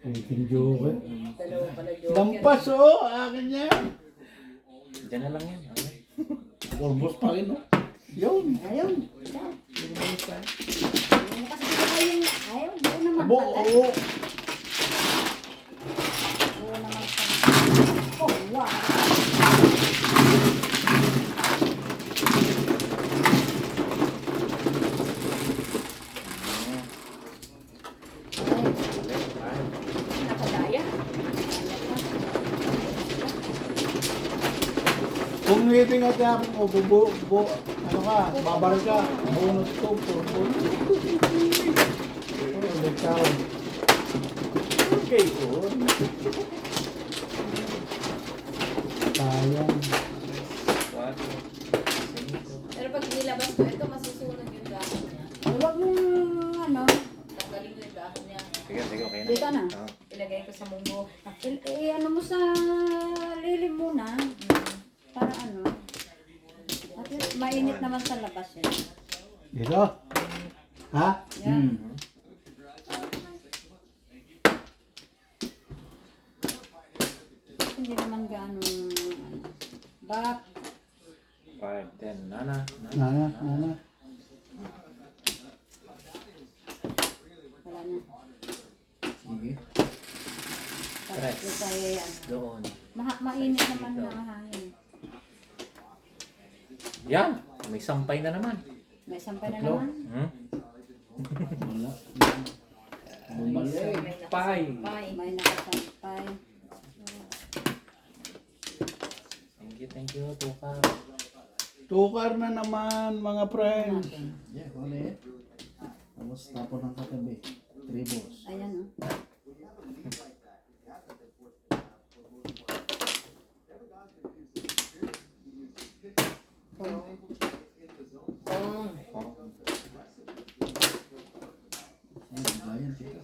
S4: Ating joker.
S6: Dalawa pala joker.
S4: Lampas oh! Akin yan!
S10: Diyan na lang yan. Okay.
S4: Almost pa rin oh. Yun.
S2: Ayun. Yan. Ayun kasi ayun. Ayun. Buo naman.
S4: Abo,
S2: patay.
S4: oo.
S2: Buo naman. Oh, wow.
S6: Nakadaya.
S4: Kung ngipin at yapin mo, ano ka, babaril ka, bunot ko, purpul. Ulit taon. Okay, oh. Sayang.
S10: 4.
S6: Pero pag nilabas ko ito, masusunog yung dahon niya.
S2: Huwag mong ano.
S6: Tanggalin ko yung dahon niya.
S10: Sige, sige, okay na.
S2: Dito na.
S10: Oo.
S6: Ilagay ko sa munggo.
S2: Ano mo sa lilim muna. Para ano. At least mainit naman sa labas eh.
S4: Dito? Ha?
S2: Yan. Hindi naman gaano back.
S10: 5, 10. Nana.
S4: Nana, nana.
S2: Wala na.
S10: Sige.
S2: Tapos ito ay yan.
S10: Doon.
S2: Mainit naman na hangin.
S10: Yan. May sampay na naman.
S2: May sampay na
S4: Tatlo.
S2: naman.
S10: Hmm?
S4: Wala.
S10: Bumalik. Pay.
S6: Bye.
S2: May nakasampay.
S10: Thank you, Tukar.
S4: Tukar na naman, mga friends.
S3: Yeah, ulit. Tapos tapon ng katabi. 3 balls.
S2: Ayan o.
S6: Oh.
S3: Ayun, bayan dito.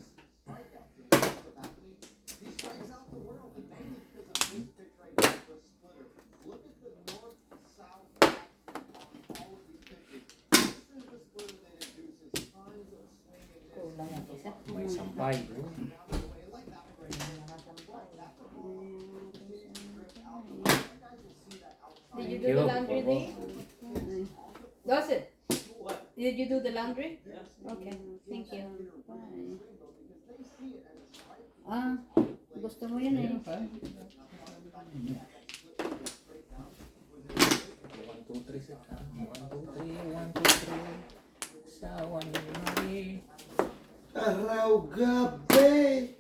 S6: Kulang yung isa.
S10: May sampay.
S6: Did you do the laundry day? Dawson, did you do the laundry? Okay, thank you.
S2: Bye. Ah, gusto mo yan eh.
S10: 1, 2, 3, 1, 2, 3, 1, 2, 3. Sa 1,
S1: Araw gabi.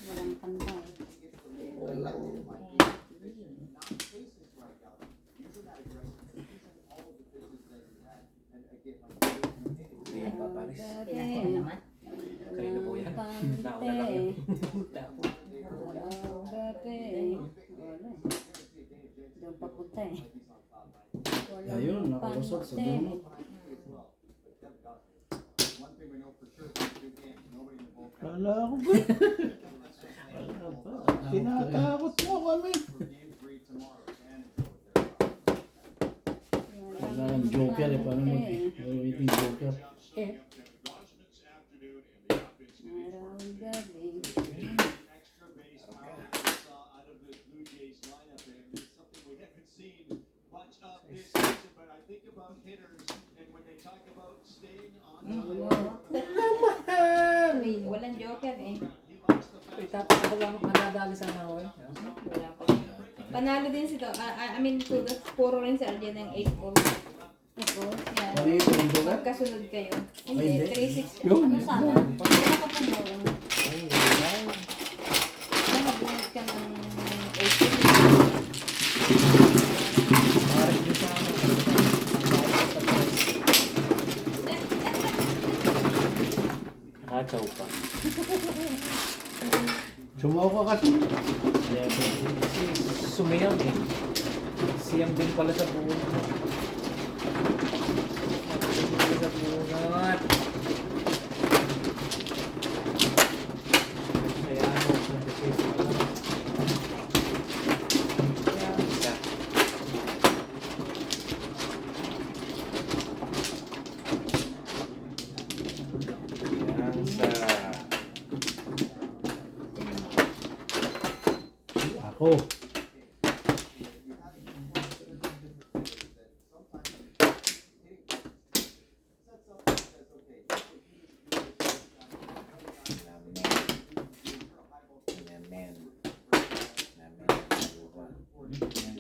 S2: Walang kanta.
S1: Walang...
S10: Paparis.
S6: Pinako naman.
S10: Kanina po yan. Nauna lang yun. Dako.
S2: Doon papunta eh.
S3: Ayun, nakalusot sa dulo.
S4: Kala ko ba? Tinatakot mo kami.
S3: Kailangan joker eh. Paano mag-waiting joker?
S8: among hitters, and when they talk about staying on
S2: Walang joker eh.
S10: Tapos ako lang nadadali sana ako eh.
S2: Wala pa. Panalo din si to. I mean, puro rin si Arjen ng 8-4. 8-4? Yan.
S4: Ano yung tundo ka?
S2: Magkasunod kayo.
S4: Ay,
S2: Hindi,
S4: hindi.
S2: 3-6.
S4: Yun.
S2: Ano sana? Wala ka pa mo. Nakabuhat ka ng 8-4.
S10: Nakachaw pa.
S4: Sumaw ka kasi.
S10: Sumiyam eh. Siyam din pala sa bunot. Sa bunot. Kaya ano, nag-face pa lang. Isa. Yan sa...
S4: Ako.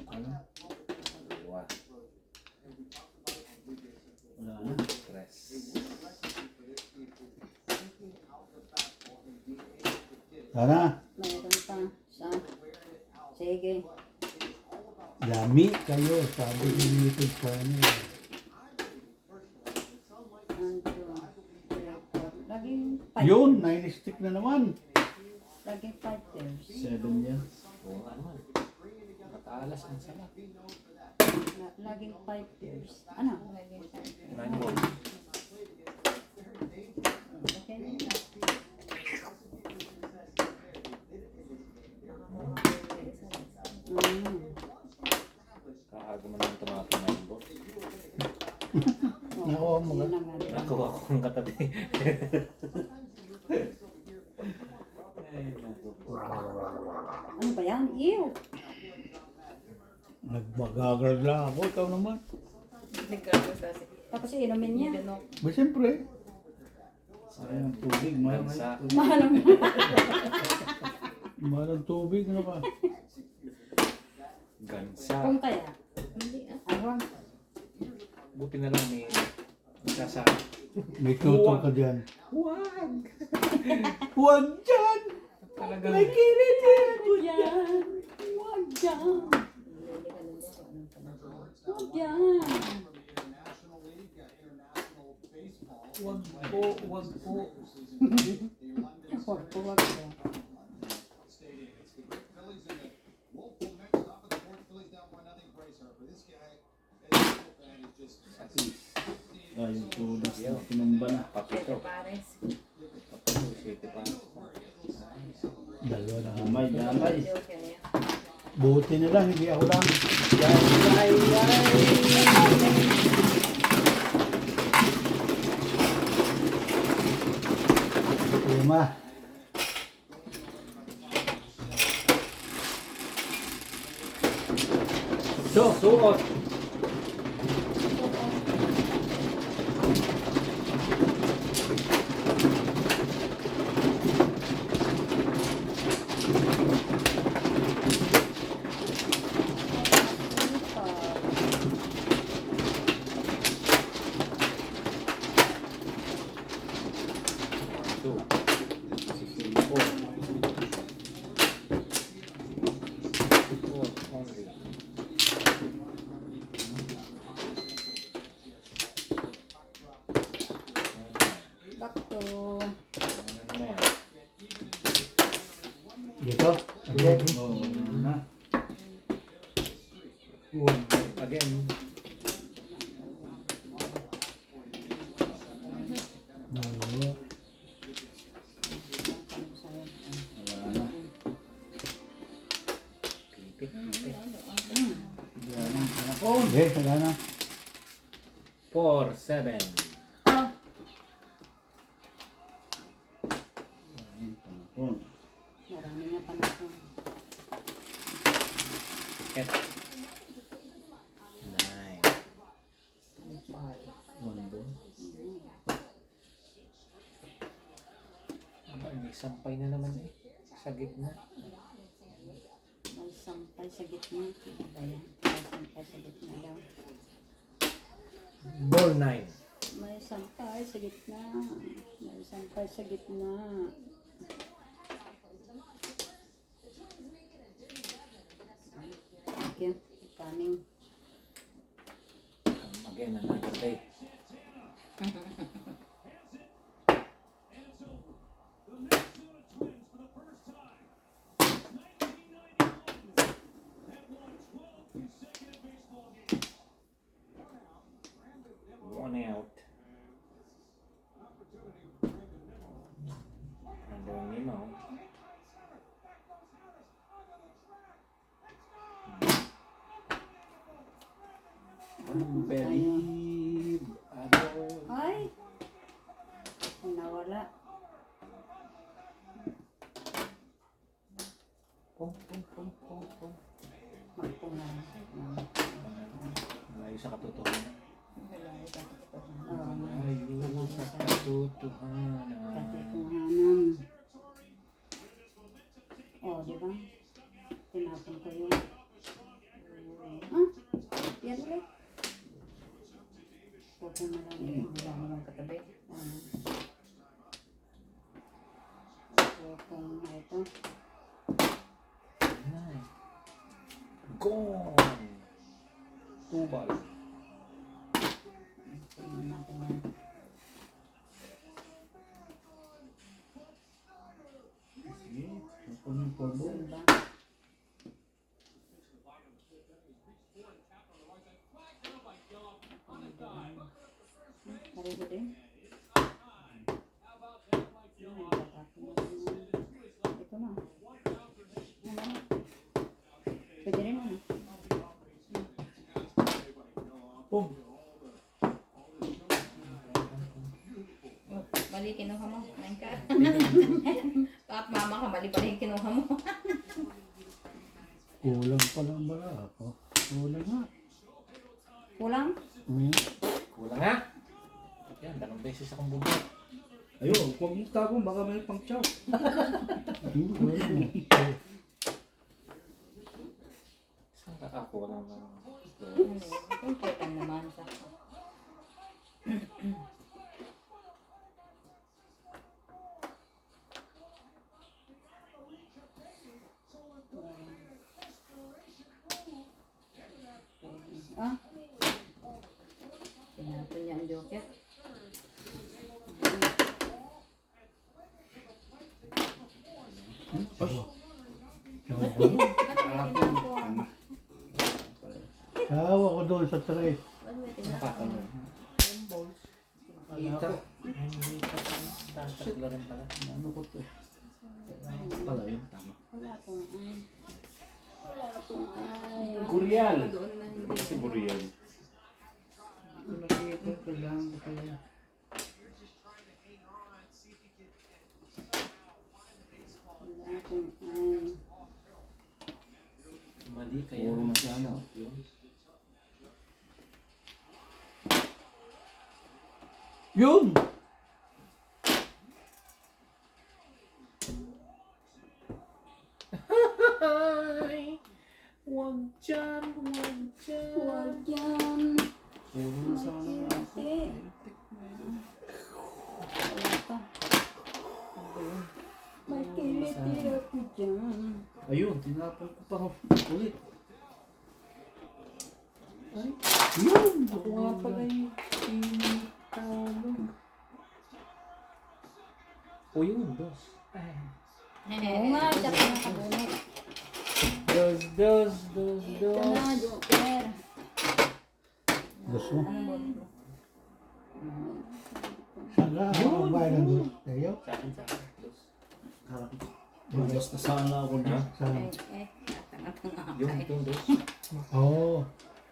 S4: Wala na. Sana.
S2: Mayroon pa. Sige.
S4: Yummy kayo. Sabi ko YouTube channel.
S2: Laging 5
S4: Yun, 9 stick na naman.
S2: Laging 5 years.
S3: 7 yan.
S10: Oo nga naman. Matalas ang sarap.
S2: Laging 5 years. Ano? Laging 5 years.
S10: 9 more.
S2: Okay na yun.
S10: Kaaga mo naman tumapo na yung boss.
S4: Nakuha mo ka.
S10: Nakuha ko ang katabi. Ay, naku po.
S2: Ano ba yan? Ew!
S4: Nagmagagal lang ako. Ikaw naman.
S2: Tapos inumin niya.
S4: Ba siyempre.
S3: Sayang ang tubig. Mahal
S10: Bansa.
S2: Mahal ang
S4: Mahal ang tubig. Ano ka?
S10: Gansa.
S2: kung kaya. Awang.
S10: Buti na lang may sasa.
S4: May tutong ka dyan.
S10: Huwag!
S4: Huwag dyan!
S10: Talagang
S2: May kiliti ako dyan. Huwag dyan. Huwag dyan.
S10: wag po, wag po.
S2: Huwag po, huwag po.
S3: yung tulas na pinumba na.
S10: Papito. Papito, 7 pa.
S4: Dalawa na.
S3: Damay, damay.
S4: Buti na lang, hindi ako lang. Lima.
S10: Suot!
S2: Back to...
S4: Dito. Again.
S3: Oo, na.
S10: Again.
S4: Dalawa.
S3: Wala na.
S4: Okay, wala na.
S10: 4, 7.
S3: Panahon.
S2: Marami na panahon.
S10: 9. sampay na naman eh. Sa gitna.
S2: May sampay sa gitna. Ano ba yan? May sampay sa gitna daw.
S10: Ball 9.
S2: May sampay sa gitna. May sampay sa gitna. Thank you. Coming.
S10: Again, another day. One out. Brandon Nimmo. Unbelievable.
S2: Ay! Nawala.
S10: Pum, pum, pum, pum, pum.
S2: Magpungan.
S10: Malayo sa katotohanan.
S2: Malayo sa
S10: Katotohanan.
S2: katotohanan. Oh, di ba? Tinapon ko yun. Ah, yan ulit. Pupong na lang yun. Wala naman katabi. Pupong na ito.
S10: Gone. Tubal.
S2: Tingnan natin yan.
S3: Sige, napon yung polvo.
S2: Saan ba? Pareho din. Ito na. Pwede rin ano.
S10: Pum.
S5: Mali kinuha mo. Main ka. Pap, mama ka, mali pala yung kinuha mo.
S4: Kulang pa lang ba ako? Kulang nga.
S2: Kulang?
S10: Kulang nga. Yan, 2 beses akong bubot.
S3: Ayun, huwag mo tagong, baka may pang-chow.
S10: Saan ka ako lang na?
S2: Kunti lang naman sa Ah? Tinapon niya ang joker.
S4: Kawa ko doon sa tray.
S10: Nakakano. Kita. Tatlo rin pala.
S3: Ano ko to? Pala yun, tama.
S2: Wala akong ay. Wala akong ay.
S10: Kurial.
S5: Doon na hindi.
S10: Si Burial.
S3: Nakikita ko lang kaya.
S2: Wala akong ay.
S10: Mali kaya.
S3: Puro masyado.
S10: Yun.
S4: Yun!
S10: Huwag dyan, huwag dyan.
S2: Huwag yan.
S3: Puro na sana ako.
S2: Wala pa. May kiliti ako dyan.
S3: Ayun, tinapon ko pa ulit.
S10: Ay,
S3: Yun!
S10: ako nga pala yung tawag. O yun, dos.
S2: Oo nga, siya pa nakabunot.
S10: Dos.
S2: Ito na, joker.
S4: Gusto mo?
S2: Anong bono?
S4: Saan ka? Ang bayan ng gusto sa'yo?
S10: Sa akin, dos.
S3: Harap. Bukas na sana ako na.
S4: Saan?
S10: Yung dos.
S4: Oo.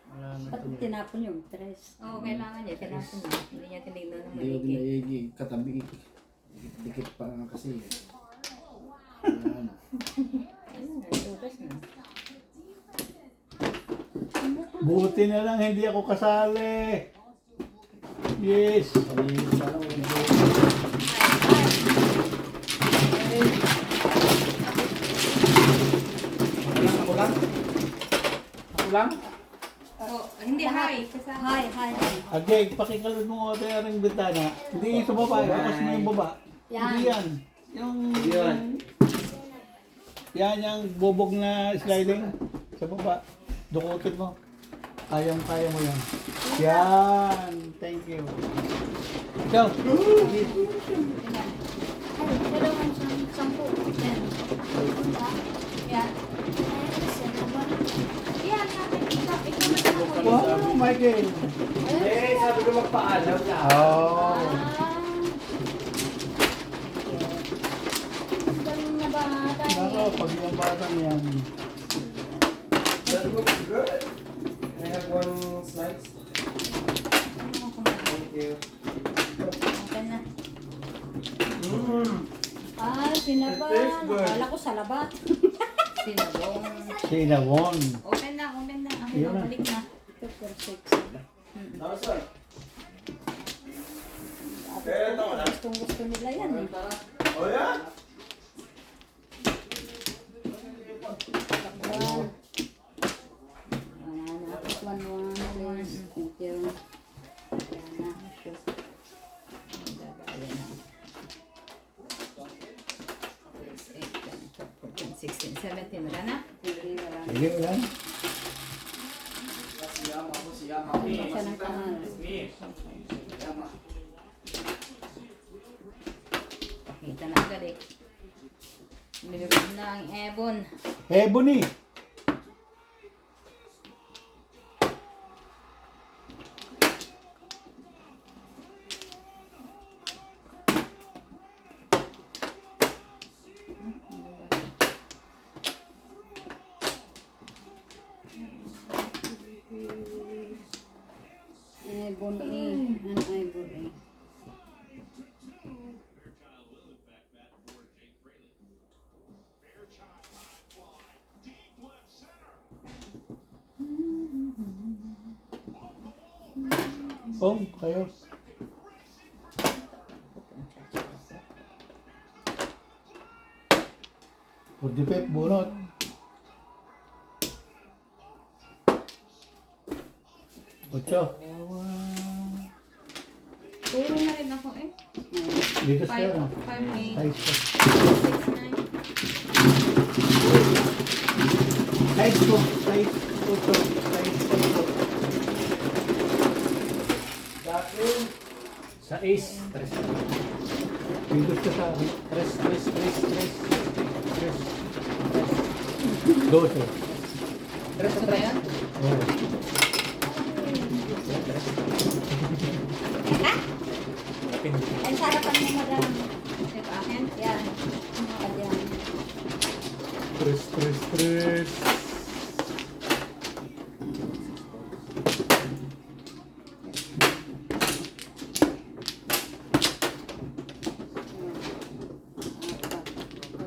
S3: Wala na
S2: Ba't
S3: to.
S2: tinapon yung tres?
S5: Oo, kailangan niya. Tinapon niya. Hindi niya tinignan ng
S3: Hindi ko
S5: maliki.
S3: dinaigi. Katabi. Dikit pa nga kasi. Wala na.
S2: Ayun, tugas na.
S4: Buti na lang hindi ako kasali. Yes.
S3: Ay, sana ko
S10: lang?
S2: Oh, hindi, hi. Hi, hi.
S4: Agay, pakikalod mo ako tayo rin bintana. Hindi yung sa baba, tapos mo yung baba.
S2: Yan.
S4: Hindi yan. Yung...
S1: Yun.
S4: Yan yung bubog na sliding sa baba. Dukutin mo. Kaya mo yan. Yan. Thank you. Ikaw.
S2: Ay, dalawang sampu. Yan. Yan. Yan, natin. Ikaw magkakakulit.
S4: Wow, Michael.
S1: Eh, sabi ko magpaalam na.
S4: Oh.
S2: Galing na bata
S4: Nako,
S2: eh.
S4: pag yung batang yan.
S1: That looks good. I have one slice. Thank you.
S2: Okay na.
S1: Mmm.
S2: Ah, sinaban.
S1: It tastes good.
S2: Akala ko salabat. Sinabong.
S4: Cinnamon.
S2: Open na, open na. Akin
S4: Yun
S2: na,
S4: na.
S2: balik na. Super sexy.
S1: Nasaan?
S2: Gustong-gusto nila yan eh.
S1: Oh, yeah?
S2: Takban. Ayan na. Tapos one. Thank you. Ayan na. Shoot. Ayan na. 16, 17. Wala na? Hindi, wala na.
S4: Sige, wala.
S2: Siya ng kanal. Pakita na agad eh. Nilibig na ang ebon.
S4: Ebony.
S2: Ibon eh. Ano ibon eh?
S4: Kung kayo. Pudipet, bunot. Ocho.
S2: Turo na rin ako eh.
S4: Dito sa
S2: 5,
S4: ano?
S2: 5, 8,
S4: Size ko.
S2: 6, 9.
S4: Size ko. Size 8. Size 8.
S1: Dakin.
S10: Sa Ace.
S4: Dito sa akin. 12.
S2: Gusto ba yun?
S4: Oh.
S2: Ay, sa harapan mo madam. Ito akin? Yan. Ayan.
S4: 3.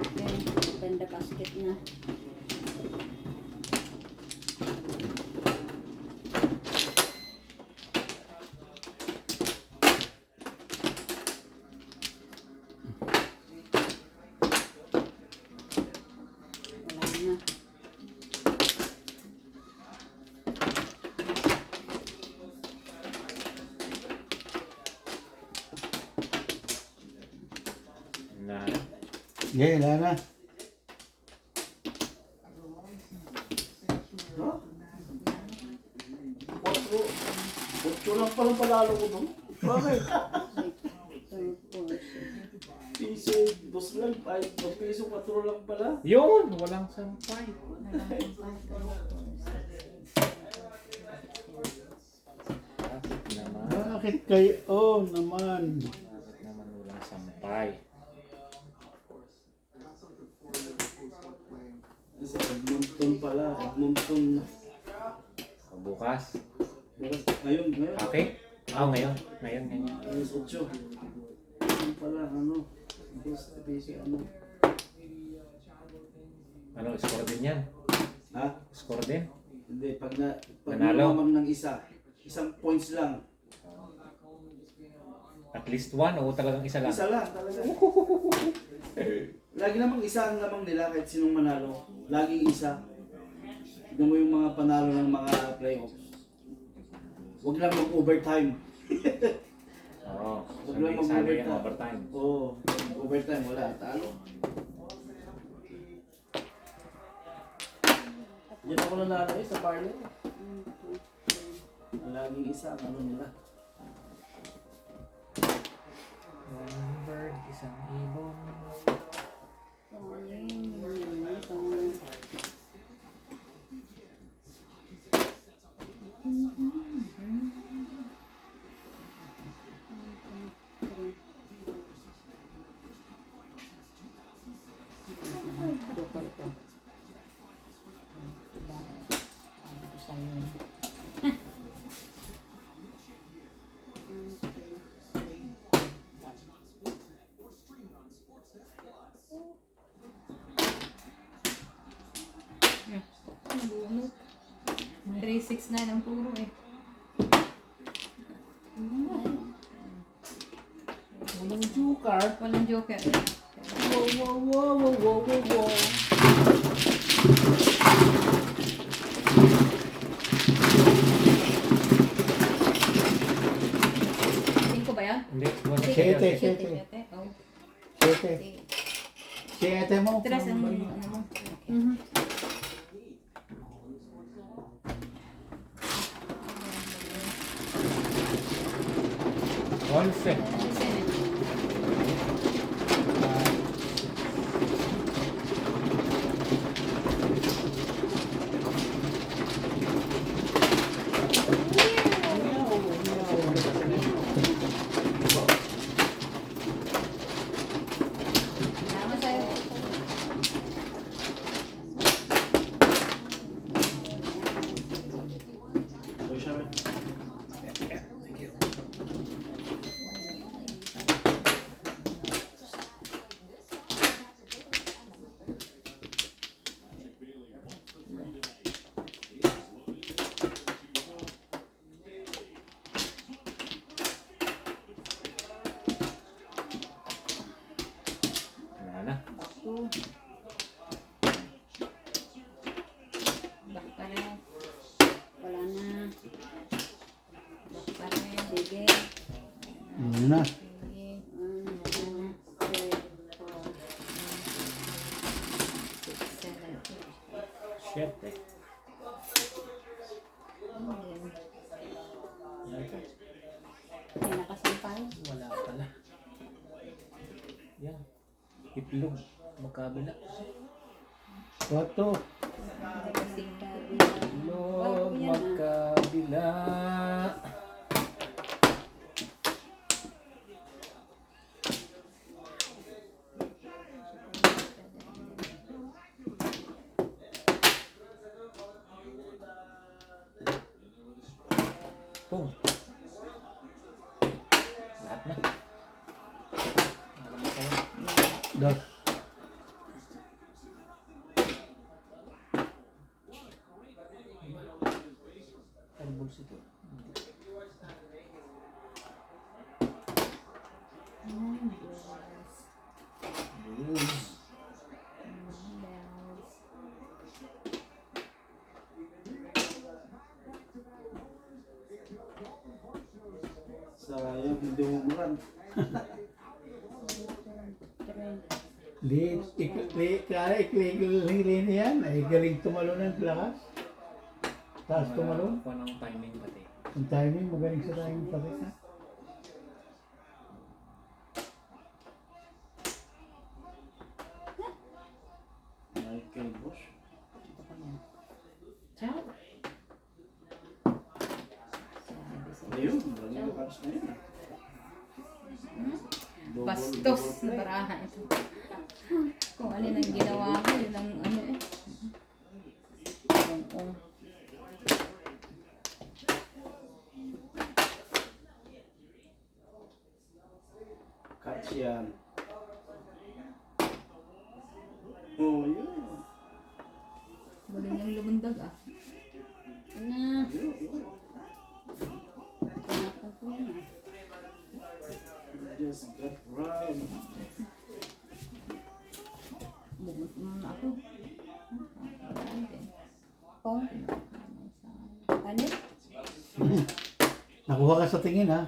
S2: Okay. Open the basket na. Wala na.
S10: Na.
S4: Yeah, wala na.
S3: Ito lang palang palalo ko doon. Bakit? Piso, 2 lang, 5 piso, 4 lang pala.
S10: Yun! Walang sampay. Bakit naman?
S4: Bakit kayo naman?
S10: Bakit naman walang sampay?
S3: Sa Edmonton pala, Edmonton.
S10: Bukas.
S3: Ngayon.
S10: Okay? Ngayon. Ngayon.
S3: Alas 8. Ngayon pala, ano, 2 piso, ano.
S10: Ano, score din yan?
S3: Ha?
S10: Score din?
S3: Hindi, pag
S10: Nanalo?
S3: namamang ng isang points lang.
S10: At least one o talagang isa lang?
S3: Isa lang, talaga. Lagi namang isa ang lamang nila kahit sinong manalo. Laging isa. Tignan mo yung mga panalo ng mga playoffs. Huwag lang mag-overtime.
S10: Oo.
S3: Huwag
S10: Hindi
S3: lang
S10: kasali yung
S3: mag-overtime.
S10: overtime.
S3: Oo. Overtime, wala. Talo. Diyan ako nanalo sa parlay. Ang laging isa ang ano nila.
S10: One bird, isang ibon.
S5: Bunot. 369 ang puro eh.
S3: Walang joker.
S5: Walang joker eh.
S3: Wow, wow, wow, wow, wow, wow, wow.
S5: Cinco ba yan?
S10: Hindi, one
S4: Siyete.
S5: Siyete. Oh.
S4: Siyete.
S5: Okay.
S4: Siyete mo.
S5: Tres ang ano mo.
S10: Once.
S5: Salamat sa'yo.
S3: So, siya rin.
S10: Wala na.
S2: Back pa rin. Wala na. Back pa rin. Sige.
S4: Ano na?
S2: Sige. 1, 2, 3, 4, 5, 6, 7, 8.
S10: Siyete.
S2: May nakasampay.
S10: Wala pala. Yan. Itlog. Magkabila.
S4: Kwato.
S10: Itlog. Magkabila. Boom. Lahat na.
S4: Dos.
S10: Ano bullshit ito? Bulls.
S3: Sayang, hindi umulan.
S4: Kaya ikli yan. Ay galing tumalo ng lakas. Taas tumalo.
S10: Wala ng timing pati.
S4: Ang timing, magaling sa timing pati.
S3: Michael Bush.
S2: Ciao.
S3: Ayun, galing yung cards na yun.
S5: Bastos na baraha ito. Kung ano ang ginawa ko, yun ang ano eh. Oh.
S3: Cards yan. Oh, yun.
S5: Galing yung lumundag ah.
S2: Na. Pinapal ko yan ah.
S3: Just got robbed.
S5: Bumot naman ako. Wala din.
S2: Pong. Ano?
S4: Nakuha ka sa tingin ha.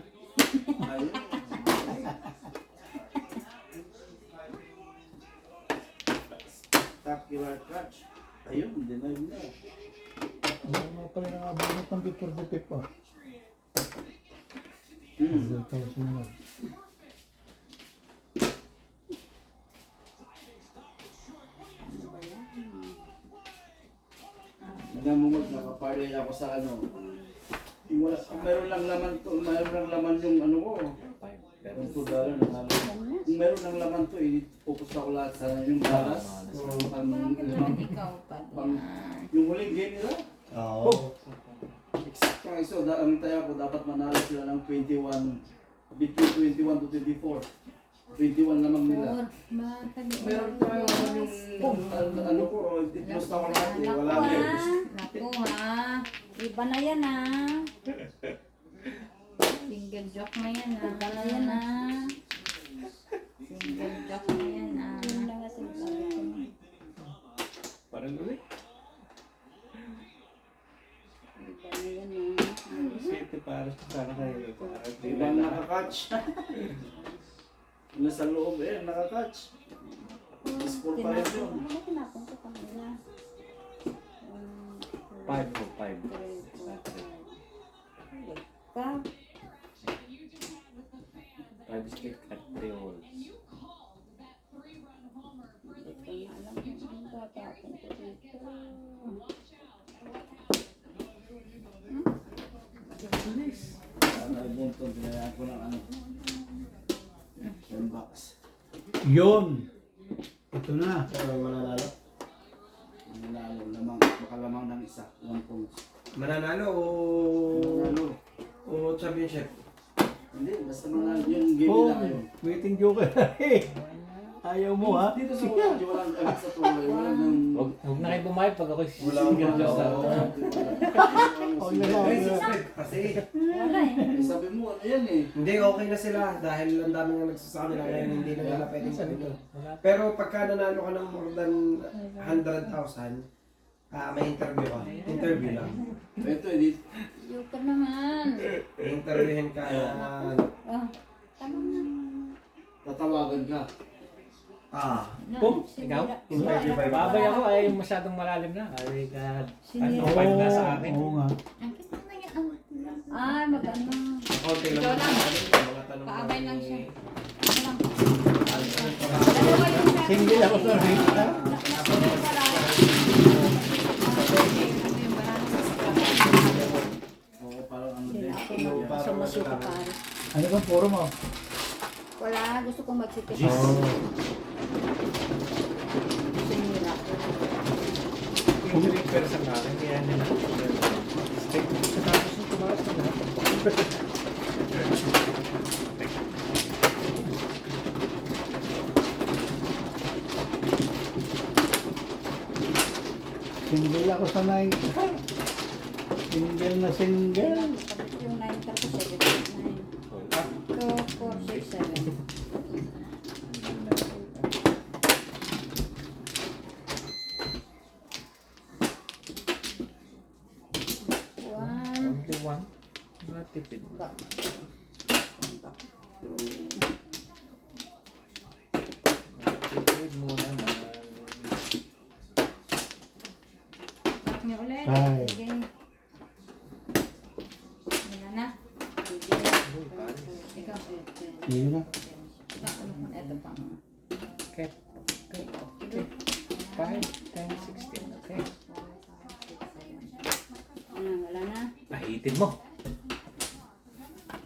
S3: Spectacular catch. Ayun, denied na.
S4: Ano nga pala nakabunot ng Victor de Pepa. Ito sumunod.
S3: Namumot, nakaparlay ako sa ano. Yung wala, kung meron lang laman to, meron lang laman yung ano ko. Yung $2 nanalo. Kung meron lang laman to, focus ako lahat sa yung balas.
S2: Ikaw pa.
S3: Yung huling game nila.
S1: Oo.
S3: Kaya iso, ang tayo ko dapat manalo sila ng 21, between 21 to 24. 21 lamang nila. Meron tayo yung ano ko, i-close na ko lahat eh. Wala
S2: Naku
S3: na
S2: ha. Naku ha. Iba na yan ha. Single joke na yan ha. Iba na yan ha. Single joke na yan ha. Yun lang kasi sabi ko.
S10: Parang ulit.
S2: Iba na yan ha.
S10: Siyete para kayo.
S3: Ibang nakakatch. Nasa loob nakakatch. Score pa rin yun.
S2: Ano tinapon ko kanila?
S10: 5 for 5.
S2: Ka?
S10: 5 stick at 3 holes.
S2: Hindi ko na alam kung ano tatapon ko dito.
S3: Edmonton, pinayaan ko ng ano. 10 bucks.
S4: Yun! Ito na.
S1: Ano mananalo?
S3: Mananalo, lamang, baka lamang ng isa. 1 points.
S1: Mananalo o...
S3: Mananalo.
S1: O championship?
S3: Hindi, basta mananalo. Yung game
S4: Oh,
S3: nila ngayon.
S4: waiting joker. Ayaw mo ha?
S3: Dito sa mga, walang agad sa tuloy. Walang ng...
S10: Huwag na kayo bumayag pag ako'y
S3: Walang
S10: single joke.
S4: Huwag na lang.
S1: Ay, suspect kasi.
S2: Wala eh.
S3: Sabi mo, ano yan eh.
S1: Hindi, okay na sila dahil ang dami nga nagsasabi na ngayon hindi na nila pwedeng sabihin. Pero pagka nanalo ka ng more than 100,000, may interview ka. Interview lang.
S3: Ito, edit.
S2: Joker naman.
S1: Interviewin ka.
S2: Oh, tama na.
S3: Tatawagan ka.
S10: Pum, ikaw?
S1: Interview by
S10: Babay ako ay masyadong malalim na. Ay, God. Ano,
S2: Sinira.
S10: 5 na sa akin.
S4: Oo nga.
S2: Ay, mag-ano.
S1: Konti lang.
S2: Ikaw lang.
S1: Mga tanong
S2: Paabay lang
S1: ni-
S2: siya. Ano lang. Dalawa yung sa
S4: Single ako sa rate ha?
S2: Nasunod para.
S3: Oo, parang ano din.
S2: Sumusuko pa.
S4: Ano bang puro mo?
S2: Wala, gusto kong magsipit.
S4: Oo.
S2: Sinira.
S10: Yung repair sa namin, kaya nila. Stick. Tapos yung tumakas na lahat.
S4: Single ako sa 9. Single na single.
S2: Yung 9 tapos 7, 9. 2, 4, 6, 7.
S10: Only one. Matipid. Matipid mo naman.
S2: Back niyo ulit.
S4: Ay.
S2: Sige. Wala na. Sige. Ikaw.
S4: Yun na.
S2: Ano kung ito pa.
S10: Okay. Okay. Okay. 5, 10, 16. Okay.
S2: Ano, wala na.
S10: Pahitin mo.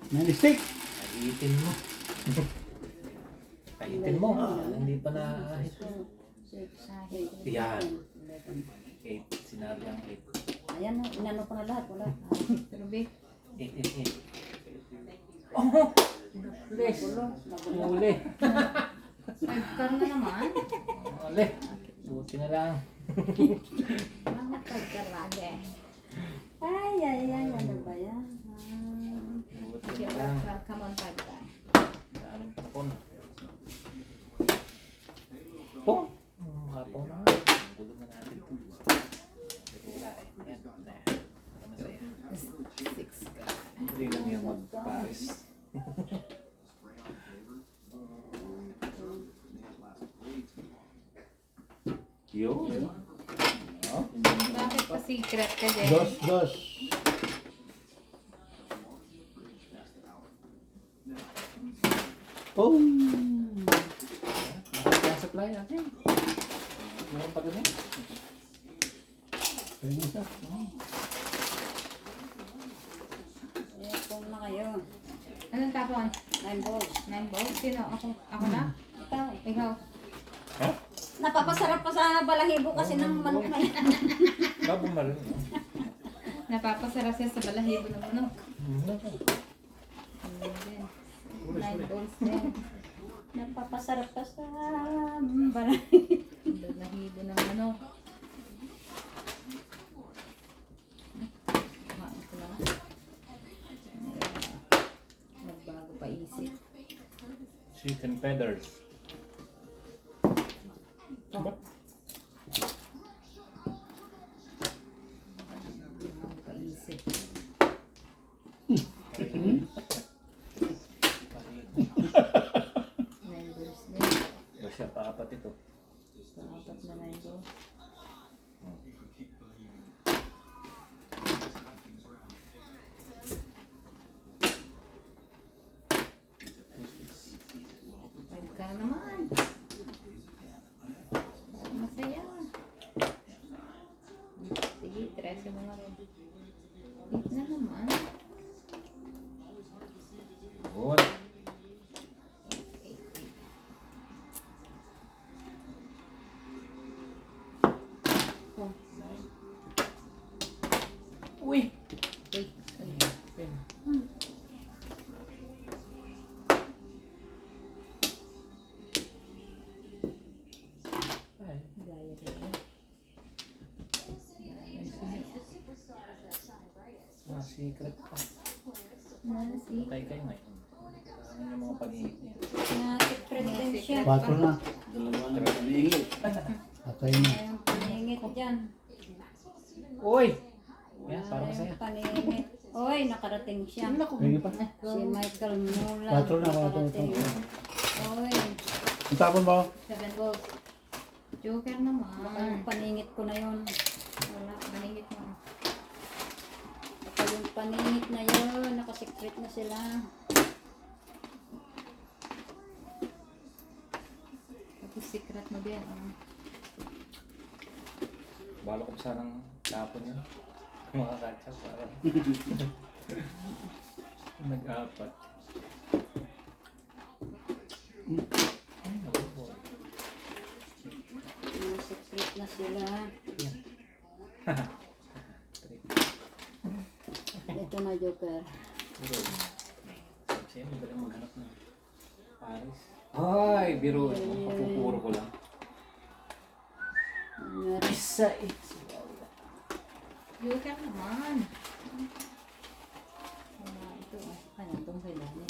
S4: Nani-stick.
S10: Pahitin mo. Pahitin mo. Hindi pa na hit.
S2: 6, 7,
S10: Yan.
S2: 11.
S10: 8. Sinabi ang 8.
S2: Ayan, inano ko na lahat. Wala. Pero big.
S10: 8. Oh! Please. Uli.
S2: Nagkaroon na naman.
S10: Uli. Buti na lang.
S2: Mga pagkarage. Ay, ay, ay. Ano ba yan?
S10: Buti na lang.
S2: Come on, pagka.
S10: Daming tapon. Pong! Hapon na. Gulo na natin ito. Wala eh.
S2: Bakit pa secret ka din?
S4: Dos. Oh!
S10: Ang supply natin. Meron pa ganun.
S4: Ayun isa.
S2: Kung na kayo.
S5: Anong tapon?
S2: 9 balls.
S5: 9 balls? Sino? Ako na?
S2: Ikaw.
S5: Ikaw?
S2: Napapasarap pa sa balahibo kasi ng manok na yan.
S10: Bumalo.
S5: Napapasarap siya sa balahibo ng manok. 9 balls din.
S2: Napapasarap pa sa balahibo.
S5: Balahibo ng manok. Kumain ko lang. Magbago pa isip.
S10: Chicken feathers.
S5: Paisip. Nine balls din.
S10: Siya pa apat ito.
S5: Apat na 9 balls. Five ka naman. Masaya. Sige, 13 mo nga rin. 8 na naman.
S10: Good. Uy!
S5: Wait. Gaya rin.
S10: Secret pa.
S5: Nasi.
S10: Patay kayo ngayon. Ano yung mga pag-iit niya?
S2: Secret din siya.
S4: 4 na.
S3: Dalawa na paniingit.
S4: Patay na.
S2: Ayong paningit dyan.
S10: Uy! Yan, parang masaya.
S2: Ayong paningit. Oy, nakarating siya.
S4: Sige pa.
S2: Si Michael Mula.
S4: 4 na.
S2: nakarating. Oy,
S4: Ang tapon mo?
S5: 7 balls. Joker
S2: baka
S5: naman.
S2: yung paningit ko na yun.
S5: Wala, maningit mo.
S2: Baka yung paningit na yun. Nakasekret na sila.
S5: Tapos secret mo din.
S10: Bala ko sanang tapon yun. Mga katsa parang. Nag-apat.
S2: Nakasekret na sila. Ito na Joker.
S10: Siya, magaling maghanap ng Paris. Ay, biro. Kapupuro ko lang.
S2: Nangyari.
S10: Isa eh.
S5: Joker naman. Ito. Ano itong kailangan?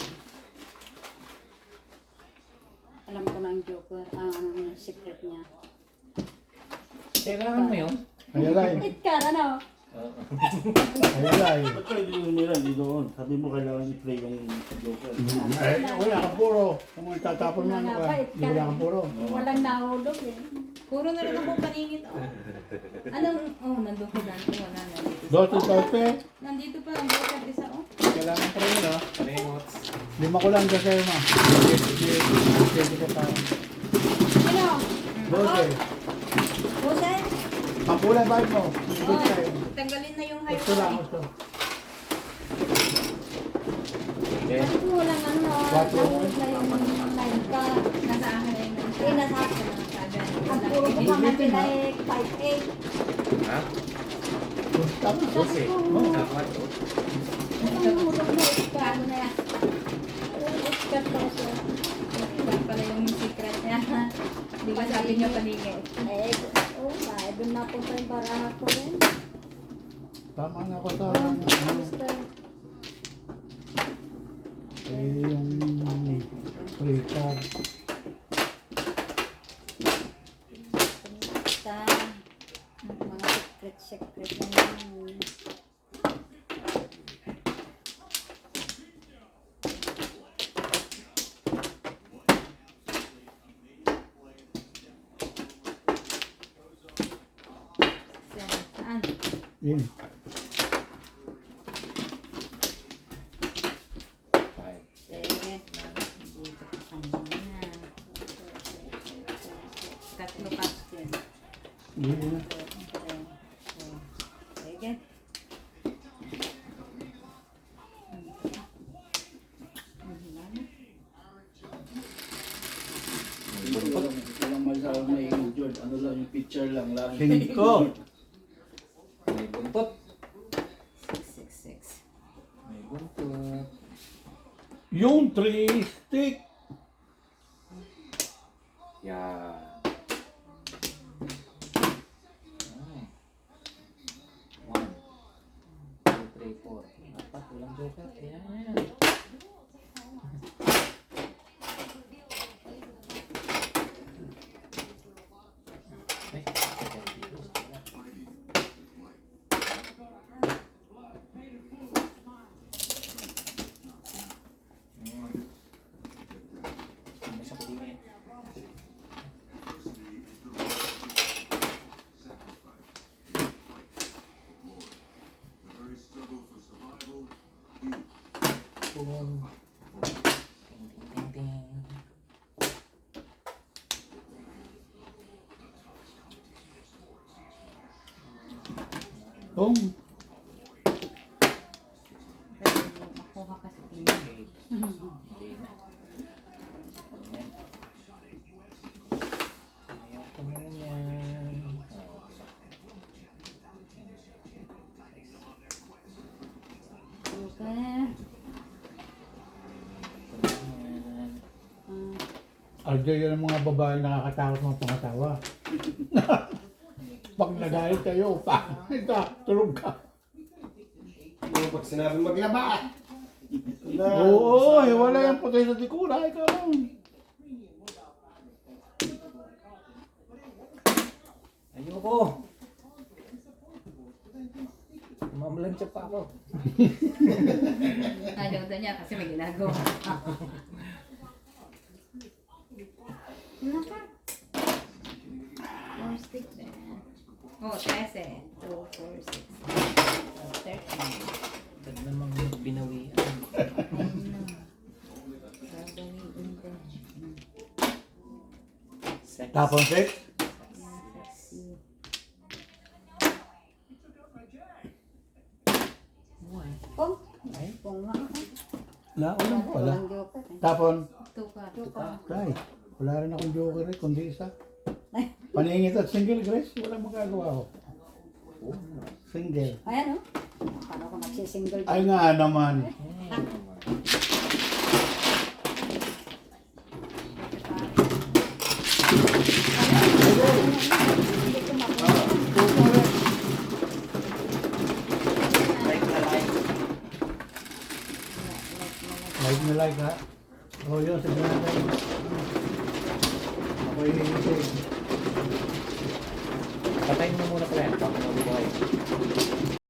S2: Alam ko na ang Joker. Ang secret niya.
S10: Kailangan mo yun?
S4: Ayalay.
S2: It ka, ano?
S4: Ayalay.
S3: Ba't kayo hindi nila, hindi doon? Sabi mo kailangan i-play yung Joker.
S4: Ay, wala kang puro. Kung itatapon mo ano ka, hindi wala kang puro.
S2: Walang nahulog eh.
S5: Puro na rin ako paningit. Anong, nandun ko dati. Wala na dito.
S4: Dote.
S5: Nandito pa ang Joker isa,
S4: Kailangan pa rin no?
S10: Paremots.
S4: 5 ko lang kasi ma. Hindi ko pa.
S2: Ano?
S4: 12.
S2: Jose?
S4: Pampulan ba mo?
S5: Tanggalin na yung
S4: Gusto lang, gusto.
S10: Okay.
S2: Bakit mo walang ano? Nahulog na yung line ka.
S5: Nasa akin na yun.
S2: Eh, nasa akin. Ang puro ko mga pinay 5'8".
S10: Ha?
S4: Tama.
S10: Kasi, dapat to.
S2: Nahulog na iska.
S5: Ano na yan?
S2: Iska ko siya.
S5: Iba pala yung secret niya. Di ba sabi niyo paningit?
S2: Eh, doon na po yung baraha ko rin.
S4: Tama na ako sa
S2: Basta,
S4: yung prita.
S2: basta, mga secret na yun.
S4: Yun.
S10: Five.
S2: Sige. Dito ka kanina. Tatlo captain.
S4: Yun na.
S2: Sige.
S3: Walang masasabi na injured. Ano lang yung picture lang. Lagi.
S4: 5.
S10: May buntot.
S2: 666.
S10: May buntot.
S4: Yung 3 stick.
S10: Yan. One, two, three, four. Apat, walang joker. Ayan. Ay, may isa ko din eh. Boom. Ting, ting, ting.
S4: Boom.
S2: Makuha kasi tingin.
S10: Eight. Hindi na. Ayan. Ayaw ko na yan.
S2: Okay.
S10: Ayan.
S4: Arjo yun ang mga babae nakakatakot mga pangasawa. Pag nagalit kayo, tulog ka.
S1: Yung pag sinabi maglaba.
S4: Oo, wala yung puti sa tikura. Ikaw lang.
S10: Ayoko. Mamalansya pa ako.
S2: Ayaw daw niya kasi may ginagawa. Wala ka. 4 sticks eh. Oh, 13. 2, 4, 6. 13.
S10: Ganda namang binawian.
S2: Gagawin ko.
S10: Sex.
S4: Tapon 6.
S2: Pong. Pong nga.
S4: Naunang pala.
S2: Walang joker eh.
S4: Tapon.
S2: Tuka.
S4: Ay, wala rin akong joker eh, kundi isa. Paningit at single, Grace. Walang magagawa ko. Single.
S2: Ayan o. Paano ko magsisingle
S4: Ay nga naman. Like ha. O yun, sige natin. Ako yung hinisig.
S10: Patayin mo